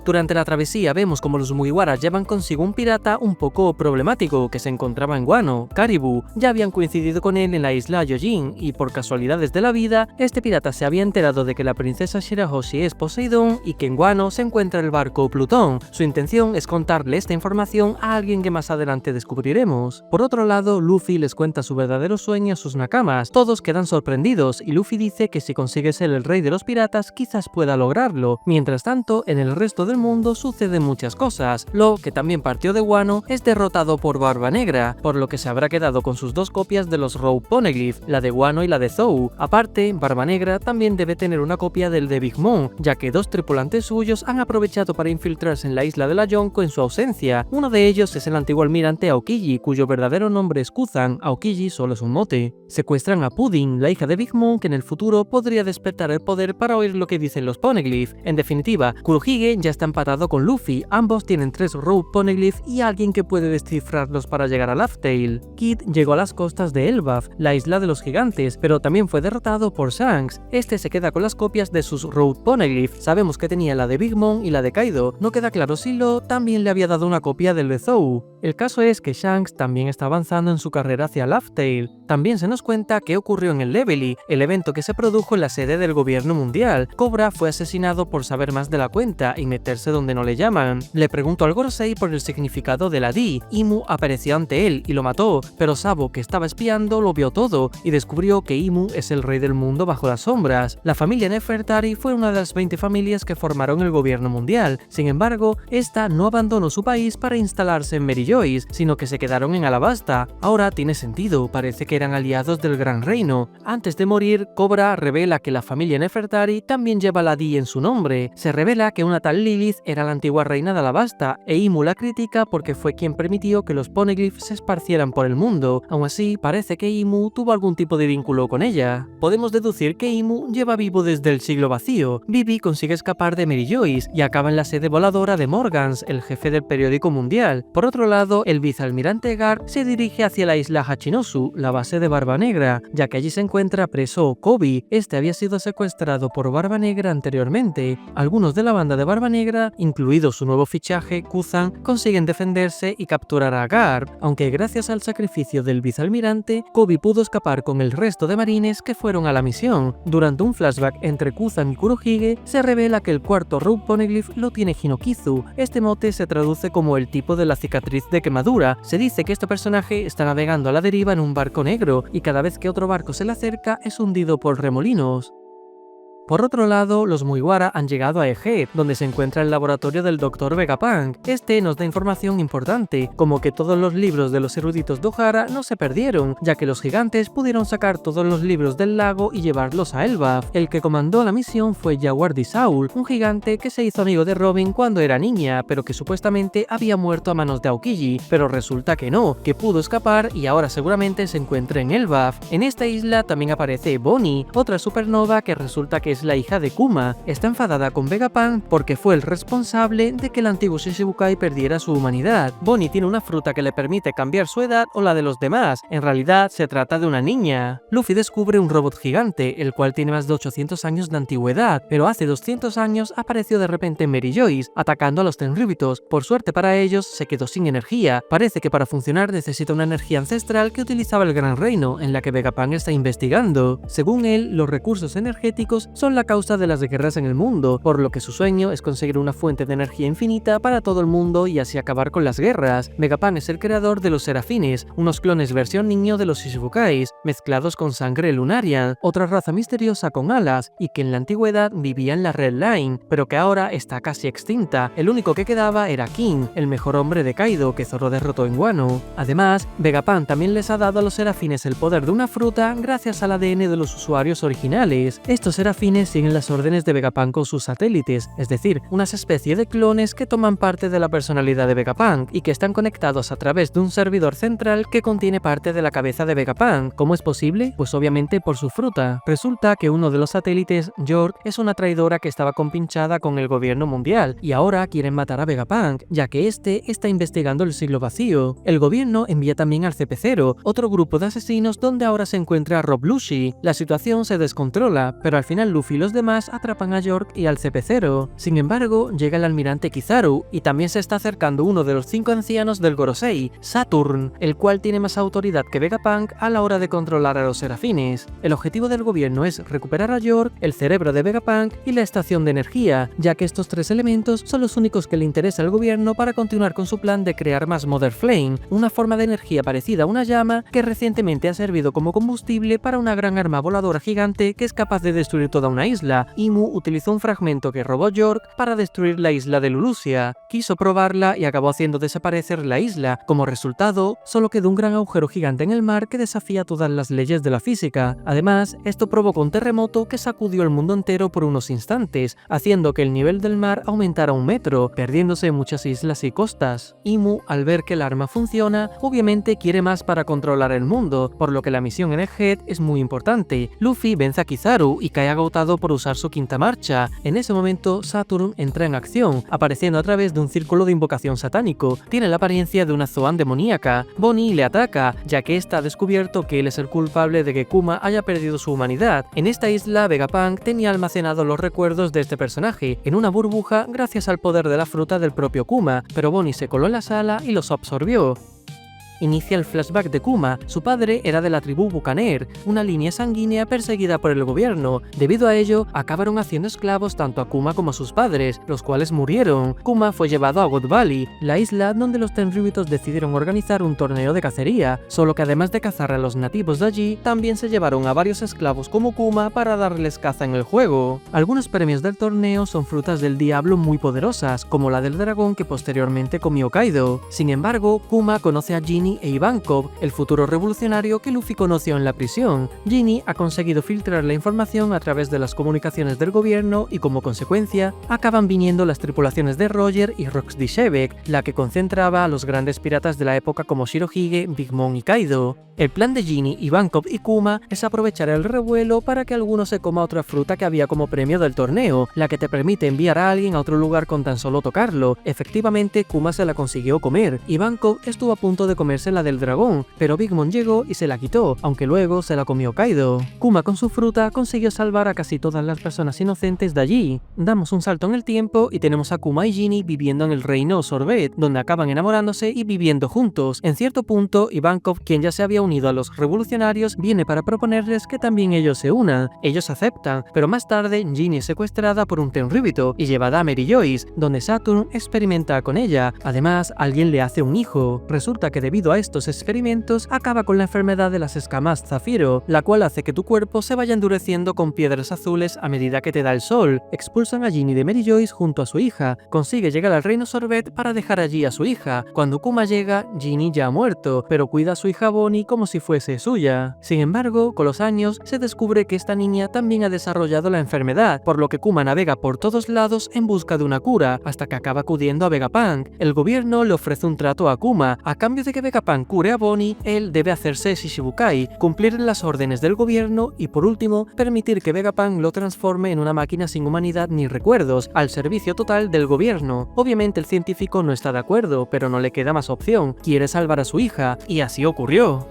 Durante la travesía vemos como los Mugiwara llevan consigo un pirata un poco problemático que se encontraba en Wano, Caribou. Ya habían coincidido con él en la isla Yojin y por casualidades de la vida, este pirata se había enterado de que la princesa Shirahoshi es Poseidón y que en Wano se encuentra el barco Plutón. Su intención es contarle esta información a alguien que más adelante descubriremos. Por otro lado, Luffy les cuenta su verdadero sueño a sus nakamas. Todos quedan sorprendidos y Luffy dice que si consigue ser el rey de los piratas quizás pueda lograrlo. Mientras tanto, en el resto del mundo suceden muchas cosas. Lo que también partió de Wano es derrotado por Barba Negra, por lo que se habrá quedado con sus 2 copias de los Rope Poneglyph, la de Wano y la de Zou. Aparte, Barba Negra también debe tener una copia del de Big Mom, ya que 2 tripulantes suyos han aprovechado para infiltrarse en la isla de la Yonko en su ausencia. Uno de ellos es el antiguo almirante Aokiji, cuyo verdadero nombre es Kuzan. Aokiji solo es un mote. Secuestran a Pudding, la hija de Big Mom, que en el futuro podría despertar el poder para oír lo que dicen los Poneglyph. En definitiva, Kurohige ya está empatado con Luffy, ambos tienen 3 Road Poneglyph y alguien que puede descifrarlos para llegar a Laugh Tale. Kid llegó a las costas de Elbaf, la isla de los gigantes, pero también fue derrotado por Shanks. Este se queda con las copias de sus Road Poneglyph. Sabemos que tenía la de Big Mom y la de Kaido, no queda claro si Law también le había dado una copia del de Zou. El caso es que Shanks también está avanzando en su carrera hacia Laugh Tale. También se nos cuenta qué ocurrió en el Leveille, el evento que se produjo en la sede del gobierno mundial. Cobra fue asesinado por saber más de la cuenta y meterse donde no le llaman. Le preguntó al Gorosei por el significado de la D. Imu apareció ante él y lo mató, pero Sabo, que estaba espiando, lo vio todo y descubrió que Imu es el rey del mundo bajo las sombras. La familia Nefertari fue una de las 20 familias que formaron el gobierno mundial. Sin embargo, esta no abandonó su país para instalarse en Mary Joyce, sino que se quedaron en Alabasta. Ahora tiene sentido, parece que eran aliados del Gran Reino. Antes de morir, Cobra revela que la familia Nefertari también lleva la D en su nombre. Se revela que una tal Lilith era la antigua reina de Alabasta, e Imu la critica porque fue quien permitió que los Poneglyphs se esparcieran por el mundo. Aún así, parece que Imu tuvo algún tipo de vínculo con ella. Podemos deducir que Imu lleva vivo desde el siglo vacío. Vivi consigue escapar de Mary Joyce y acaba en la sede voladora de Morgans, el jefe del periódico mundial. Por otro lado, el vicealmirante Garp se dirige hacia la isla Hachinosu, la base de Barba Negra, ya que allí se encuentra preso Koby. Este había sido secuestrado por Barba Negra anteriormente. Algunos de la banda de Barba Negra, incluido su nuevo fichaje, Kuzan, consiguen defenderse y capturar a Garp, aunque gracias al sacrificio del vicealmirante, Koby pudo escapar con el resto de marines que fueron a la misión. Durante un flashback entre Kuzan y Kurohige, se revela que el cuarto Road Poneglyph lo tiene Hinokizu. Este mote se traduce como el tipo de la cicatriz de quemadura. Se dice que este personaje está navegando a la deriva en un barco negro y cada vez que otro barco se le acerca es hundido por remolinos. Por otro lado, los Mugiwara han llegado a Egghead, donde se encuentra el laboratorio del Dr. Vegapunk. Este nos da información importante, como que todos los libros de los eruditos de Ohara no se perdieron, ya que los gigantes pudieron sacar todos los libros del lago y llevarlos a Elbaf. El que comandó la misión fue Yaguardi Saul, un gigante que se hizo amigo de Robin cuando era niña, pero que supuestamente había muerto a manos de Aokiji, pero resulta que no, que pudo escapar y ahora seguramente se encuentra en Elbaf. En esta isla también aparece Bonnie, otra supernova que resulta que es la hija de Kuma. Está enfadada con Vegapunk porque fue el responsable de que el antiguo Shichibukai perdiera su humanidad. Bonnie tiene una fruta que le permite cambiar su edad o la de los demás. En realidad se trata de una niña. Luffy descubre un robot gigante, el cual tiene más de 800 años de antigüedad, pero hace 200 años apareció de repente en Mary Joyce, atacando a los Tenryubitos. Por suerte para ellos, se quedó sin energía. Parece que para funcionar necesita una energía ancestral que utilizaba el Gran Reino, en la que Vegapunk está investigando. Según él, los recursos energéticos son la causa de las guerras en el mundo, por lo que su sueño es conseguir una fuente de energía infinita para todo el mundo y así acabar con las guerras. Vegapunk es el creador de los Serafines, unos clones versión niño de los Shichibukais, mezclados con sangre Lunarian, otra raza misteriosa con alas y que en la antigüedad vivía en la Red Line, pero que ahora está casi extinta. El único que quedaba era King, el mejor hombre de Kaido que Zoro derrotó en Wano. Además, Vegapunk también les ha dado a los Serafines el poder de una fruta gracias al ADN de los usuarios originales. Estos Serafines siguen las órdenes de Vegapunk con sus satélites, es decir, unas especies de clones que toman parte de la personalidad de Vegapunk y que están conectados a través de un servidor central que contiene parte de la cabeza de Vegapunk. ¿Cómo es posible? Pues obviamente por su fruta. Resulta que uno de los satélites, York, es una traidora que estaba compinchada con el gobierno mundial y ahora quieren matar a Vegapunk, ya que este está investigando el siglo vacío. El gobierno envía también al CP0, otro grupo de asesinos donde ahora se encuentra Rob Lucci. La situación se descontrola, pero al final Luffy y los demás atrapan a York y al CP0. Sin embargo, llega el almirante Kizaru y también se está acercando uno de los 5 ancianos del Gorosei, Saturn, el cual tiene más autoridad que Vegapunk a la hora de controlar a los Serafines. El objetivo del gobierno es recuperar a York, el cerebro de Vegapunk y la estación de energía, ya que estos 3 elementos son los únicos que le interesa al gobierno para continuar con su plan de crear más Mother Flame, una forma de energía parecida a una llama que recientemente ha servido como combustible para una gran arma voladora gigante que es capaz de destruir toda una isla. Imu utilizó un fragmento que robó York para destruir la isla de Lulusia. Quiso probarla y acabó haciendo desaparecer la isla. Como resultado, solo quedó un gran agujero gigante en el mar que desafía todas las leyes de la física. Además, esto provocó un terremoto que sacudió el mundo entero por unos instantes, haciendo que el nivel del mar aumentara 1 metro, perdiéndose muchas islas y costas. Imu, al ver que el arma funciona, obviamente quiere más para controlar el mundo, por lo que la misión en Egghead es muy importante. Luffy vence a Kizaru y cae agotado derrotado por usar su quinta marcha. En ese momento, Saturn entra en acción, apareciendo a través de un círculo de invocación satánico. Tiene la apariencia de una Zoan demoníaca. Bonnie le ataca, ya que ésta ha descubierto que él es el culpable de que Kuma haya perdido su humanidad. En esta isla, Vegapunk tenía almacenado los recuerdos de este personaje en una burbuja gracias al poder de la fruta del propio Kuma, pero Bonnie se coló en la sala y los absorbió. Inicia el flashback de Kuma. Su padre era de la tribu Bucaner, una línea sanguínea perseguida por el gobierno. Debido a ello, acabaron haciendo esclavos tanto a Kuma como a sus padres, los cuales murieron. Kuma fue llevado a God Valley, la isla donde los Tenryubitos decidieron organizar un torneo de cacería, solo que además de cazar a los nativos de allí, también se llevaron a varios esclavos como Kuma para darles caza en el juego. Algunos premios del torneo son frutas del diablo muy poderosas, como la del dragón que posteriormente comió Kaido. Sin embargo, Kuma conoce a Ginny e Ivankov, el futuro revolucionario que Luffy conoció en la prisión. Ginny ha conseguido filtrar la información a través de las comunicaciones del gobierno y como consecuencia acaban viniendo las tripulaciones de Roger y Rox Shebek, la que concentraba a los grandes piratas de la época como Shirohige, Big Mom y Kaido. El plan de Ginny, Ivankov y Kuma es aprovechar el revuelo para que alguno se coma otra fruta que había como premio del torneo, la que te permite enviar a alguien a otro lugar con tan solo tocarlo. Efectivamente, Kuma se la consiguió comer. Ivankov estuvo a punto de comerse la del dragón, pero Big Mom llegó y se la quitó, aunque luego se la comió Kaido. Kuma con su fruta consiguió salvar a casi todas las personas inocentes de allí. Damos un salto en el tiempo y tenemos a Kuma y Ginny viviendo en el reino Sorbet, donde acaban enamorándose y viviendo juntos. En cierto punto, Ivankov, quien ya se había unido a los revolucionarios, viene para proponerles que también ellos se unan. Ellos aceptan, pero más tarde Ginny es secuestrada por un Tenryubito y llevada a Mary Joyce, donde Saturn experimenta con ella. Además, alguien le hace un hijo. Resulta que debido a estos experimentos acaba con la enfermedad de las escamas Zafiro, la cual hace que tu cuerpo se vaya endureciendo con piedras azules a medida que te da el sol. Expulsan a Ginny de Mary Joyce junto a su hija. Consigue llegar al reino Sorbet para dejar allí a su hija. Cuando Kuma llega, Ginny ya ha muerto, pero cuida a su hija Bonnie como si fuese suya. Sin embargo, con los años se descubre que esta niña también ha desarrollado la enfermedad, por lo que Kuma navega por todos lados en busca de una cura, hasta que acaba acudiendo a Vegapunk. El gobierno le ofrece un trato a Kuma. A cambio de que Vegapunk cure a Bonnie, él debe hacerse Shishibukai, cumplir las órdenes del gobierno y, por último, permitir que Vegapunk lo transforme en una máquina sin humanidad ni recuerdos, al servicio total del gobierno. Obviamente el científico no está de acuerdo, pero no le queda más opción. Quiere salvar a su hija, y así ocurrió.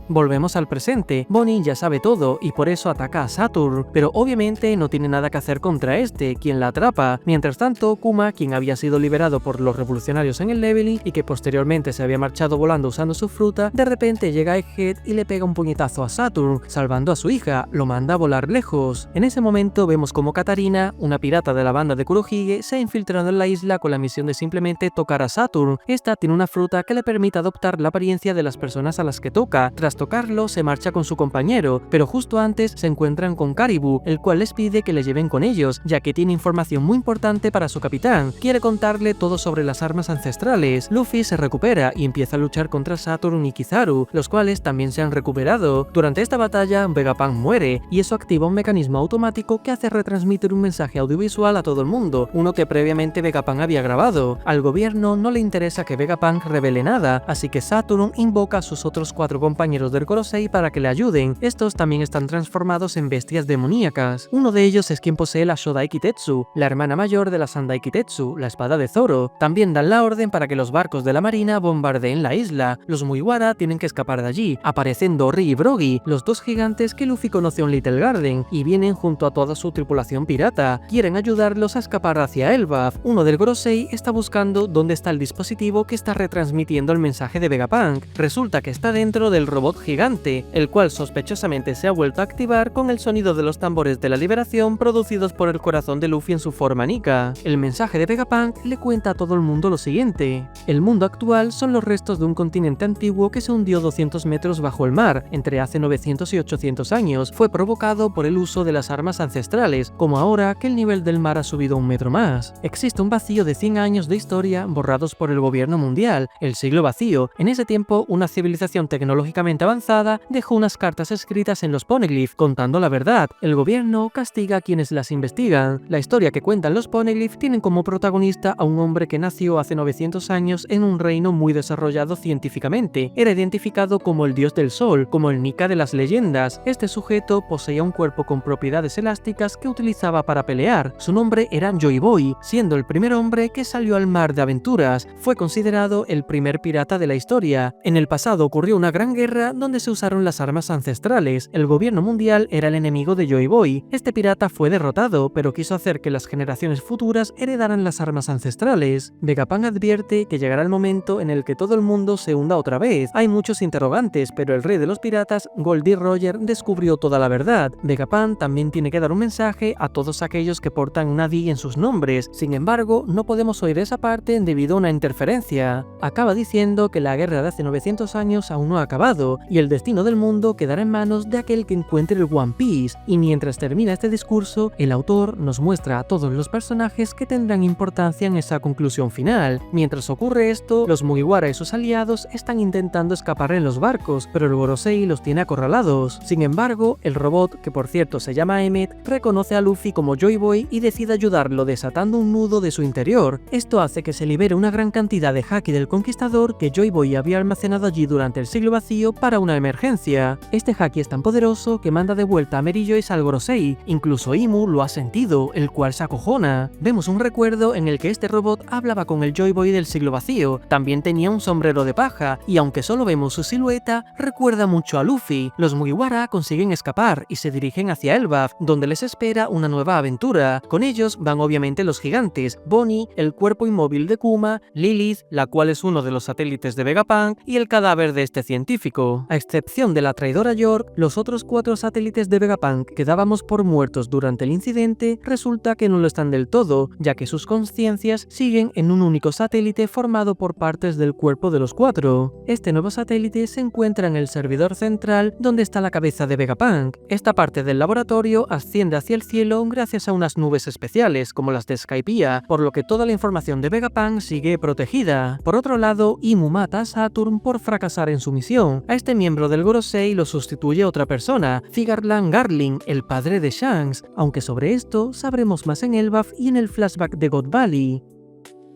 Volvemos al presente. Bonnie ya sabe todo y por eso ataca a Saturn, pero obviamente no tiene nada que hacer contra este, quien la atrapa. Mientras tanto, Kuma, quien había sido liberado por los revolucionarios en el Leveling y que posteriormente se había marchado volando usando su fruta, de repente llega a Egghead y le pega un puñetazo a Saturn, salvando a su hija, lo manda a volar lejos. En ese momento vemos como Katarina, una pirata de la banda de Kurohige, se ha infiltrado en la isla con la misión de simplemente tocar a Saturn. Esta tiene una fruta que le permite adoptar la apariencia de las personas a las que toca. Tras tocarlo, se marcha con su compañero, pero justo antes se encuentran con Caribou, el cual les pide que le lleven con ellos, ya que tiene información muy importante para su capitán. Quiere contarle todo sobre las armas ancestrales. Luffy se recupera y empieza a luchar contra Saturn y Kizaru, los cuales también se han recuperado. Durante esta batalla, Vegapunk muere, y eso activa un mecanismo automático que hace retransmitir un mensaje audiovisual a todo el mundo, uno que previamente Vegapunk había grabado. Al gobierno no le interesa que Vegapunk revele nada, así que Saturn invoca a sus otros 4 compañeros del Gorosei para que le ayuden. Estos también están transformados en bestias demoníacas. Uno de ellos es quien posee la Shodai Kitetsu, la hermana mayor de la Sandai Kitetsu, la espada de Zoro. También dan la orden para que los barcos de la marina bombardeen la isla. Los Mugiwara tienen que escapar de allí. Aparecen Dory y Brogy, los 2 gigantes que Luffy conoció en Little Garden, y vienen junto a toda su tripulación pirata. Quieren ayudarlos a escapar hacia Elbaf. Uno del Gorosei está buscando dónde está el dispositivo que está retransmitiendo el mensaje de Vegapunk. Resulta que está dentro del robot gigante, el cual sospechosamente se ha vuelto a activar con el sonido de los tambores de la liberación producidos por el corazón de Luffy en su forma Nika. El mensaje de Vegapunk le cuenta a todo el mundo lo siguiente: el mundo actual son los restos de un continente antiguo que se hundió 200 metros bajo el mar, entre hace 900 y 800 años. Fue provocado por el uso de las armas ancestrales, como ahora que el nivel del mar ha subido 1 metro más. Existe un vacío de 100 años de historia borrados por el gobierno mundial, el siglo vacío. En ese tiempo, una civilización tecnológicamente suficientemente avanzada, dejó unas cartas escritas en los Poneglyph contando la verdad. El gobierno castiga a quienes las investigan. La historia que cuentan los Poneglyph tienen como protagonista a un hombre que nació hace 900 años en un reino muy desarrollado científicamente. Era identificado como el dios del sol, como el Nika de las leyendas. Este sujeto poseía un cuerpo con propiedades elásticas que utilizaba para pelear. Su nombre era Joy Boy, siendo el primer hombre que salió al mar de aventuras. Fue considerado el primer pirata de la historia. En el pasado ocurrió una gran guerra donde se usaron las armas ancestrales. El gobierno mundial era el enemigo de Joy Boy. Este pirata fue derrotado, pero quiso hacer que las generaciones futuras heredaran las armas ancestrales. Vegapunk advierte que llegará el momento en el que todo el mundo se hunda otra vez. Hay muchos interrogantes, pero el rey de los piratas, Goldie Roger, descubrió toda la verdad. Vegapunk también tiene que dar un mensaje a todos aquellos que portan una D en sus nombres. Sin embargo, no podemos oír esa parte debido a una interferencia. Acaba diciendo que la guerra de hace 900 años aún no ha acabado y el destino del mundo quedará en manos de aquel que encuentre el One Piece. Y mientras termina este discurso, el autor nos muestra a todos los personajes que tendrán importancia en esa conclusión final. Mientras ocurre esto, los Mugiwara y sus aliados están intentando escapar en los barcos, pero el Gorosei los tiene acorralados. Sin embargo, el robot, que por cierto se llama Emmet, reconoce a Luffy como Joy Boy y decide ayudarlo desatando un nudo de su interior. Esto hace que se libere una gran cantidad de haki del conquistador que Joy Boy había almacenado allí durante el siglo vacío para una emergencia. Este haki es tan poderoso que manda de vuelta a Mary Joyce al Gorosei. Incluso Imu lo ha sentido, el cual se acojona. Vemos un recuerdo en el que este robot hablaba con el Joy Boy del siglo vacío. También tenía un sombrero de paja y aunque solo vemos su silueta, recuerda mucho a Luffy. Los Mugiwara consiguen escapar y se dirigen hacia Elbaf, donde les espera una nueva aventura. Con ellos van obviamente los gigantes, Bonnie, el cuerpo inmóvil de Kuma, Lilith, la cual es uno de los satélites de Vegapunk, y el cadáver de este científico. A excepción de la traidora York, los otros 4 satélites de Vegapunk que dábamos por muertos durante el incidente resulta que no lo están del todo, ya que sus conciencias siguen en un único satélite formado por partes del cuerpo de los 4. Este nuevo satélite se encuentra en el servidor central donde está la cabeza de Vegapunk. Esta parte del laboratorio asciende hacia el cielo gracias a unas nubes especiales como las de Skypiea, por lo que toda la información de Vegapunk sigue protegida. Por otro lado, Imu mata a Saturn por fracasar en su misión. A este miembro del Gorosei lo sustituye otra persona, Figarland Garling, el padre de Shanks, aunque sobre esto sabremos más en Elbaf y en el flashback de God Valley.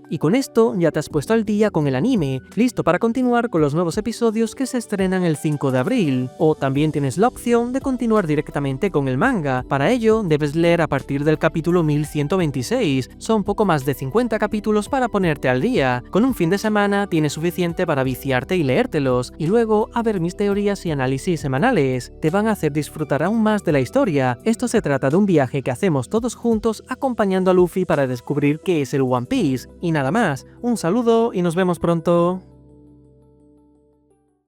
Y con esto ya te has puesto al día con el anime, listo para continuar con los nuevos episodios que se estrenan el 5 de abril. O también tienes la opción de continuar directamente con el manga. Para ello, debes leer a partir del capítulo 1126. Son poco más de 50 capítulos para ponerte al día. Con un fin de semana tienes suficiente para viciarte y leértelos, y luego a ver mis teorías y análisis semanales. Te van a hacer disfrutar aún más de la historia. Esto se trata de un viaje que hacemos todos juntos acompañando a Luffy para descubrir qué es el One Piece. Y nada más, un saludo y nos vemos pronto.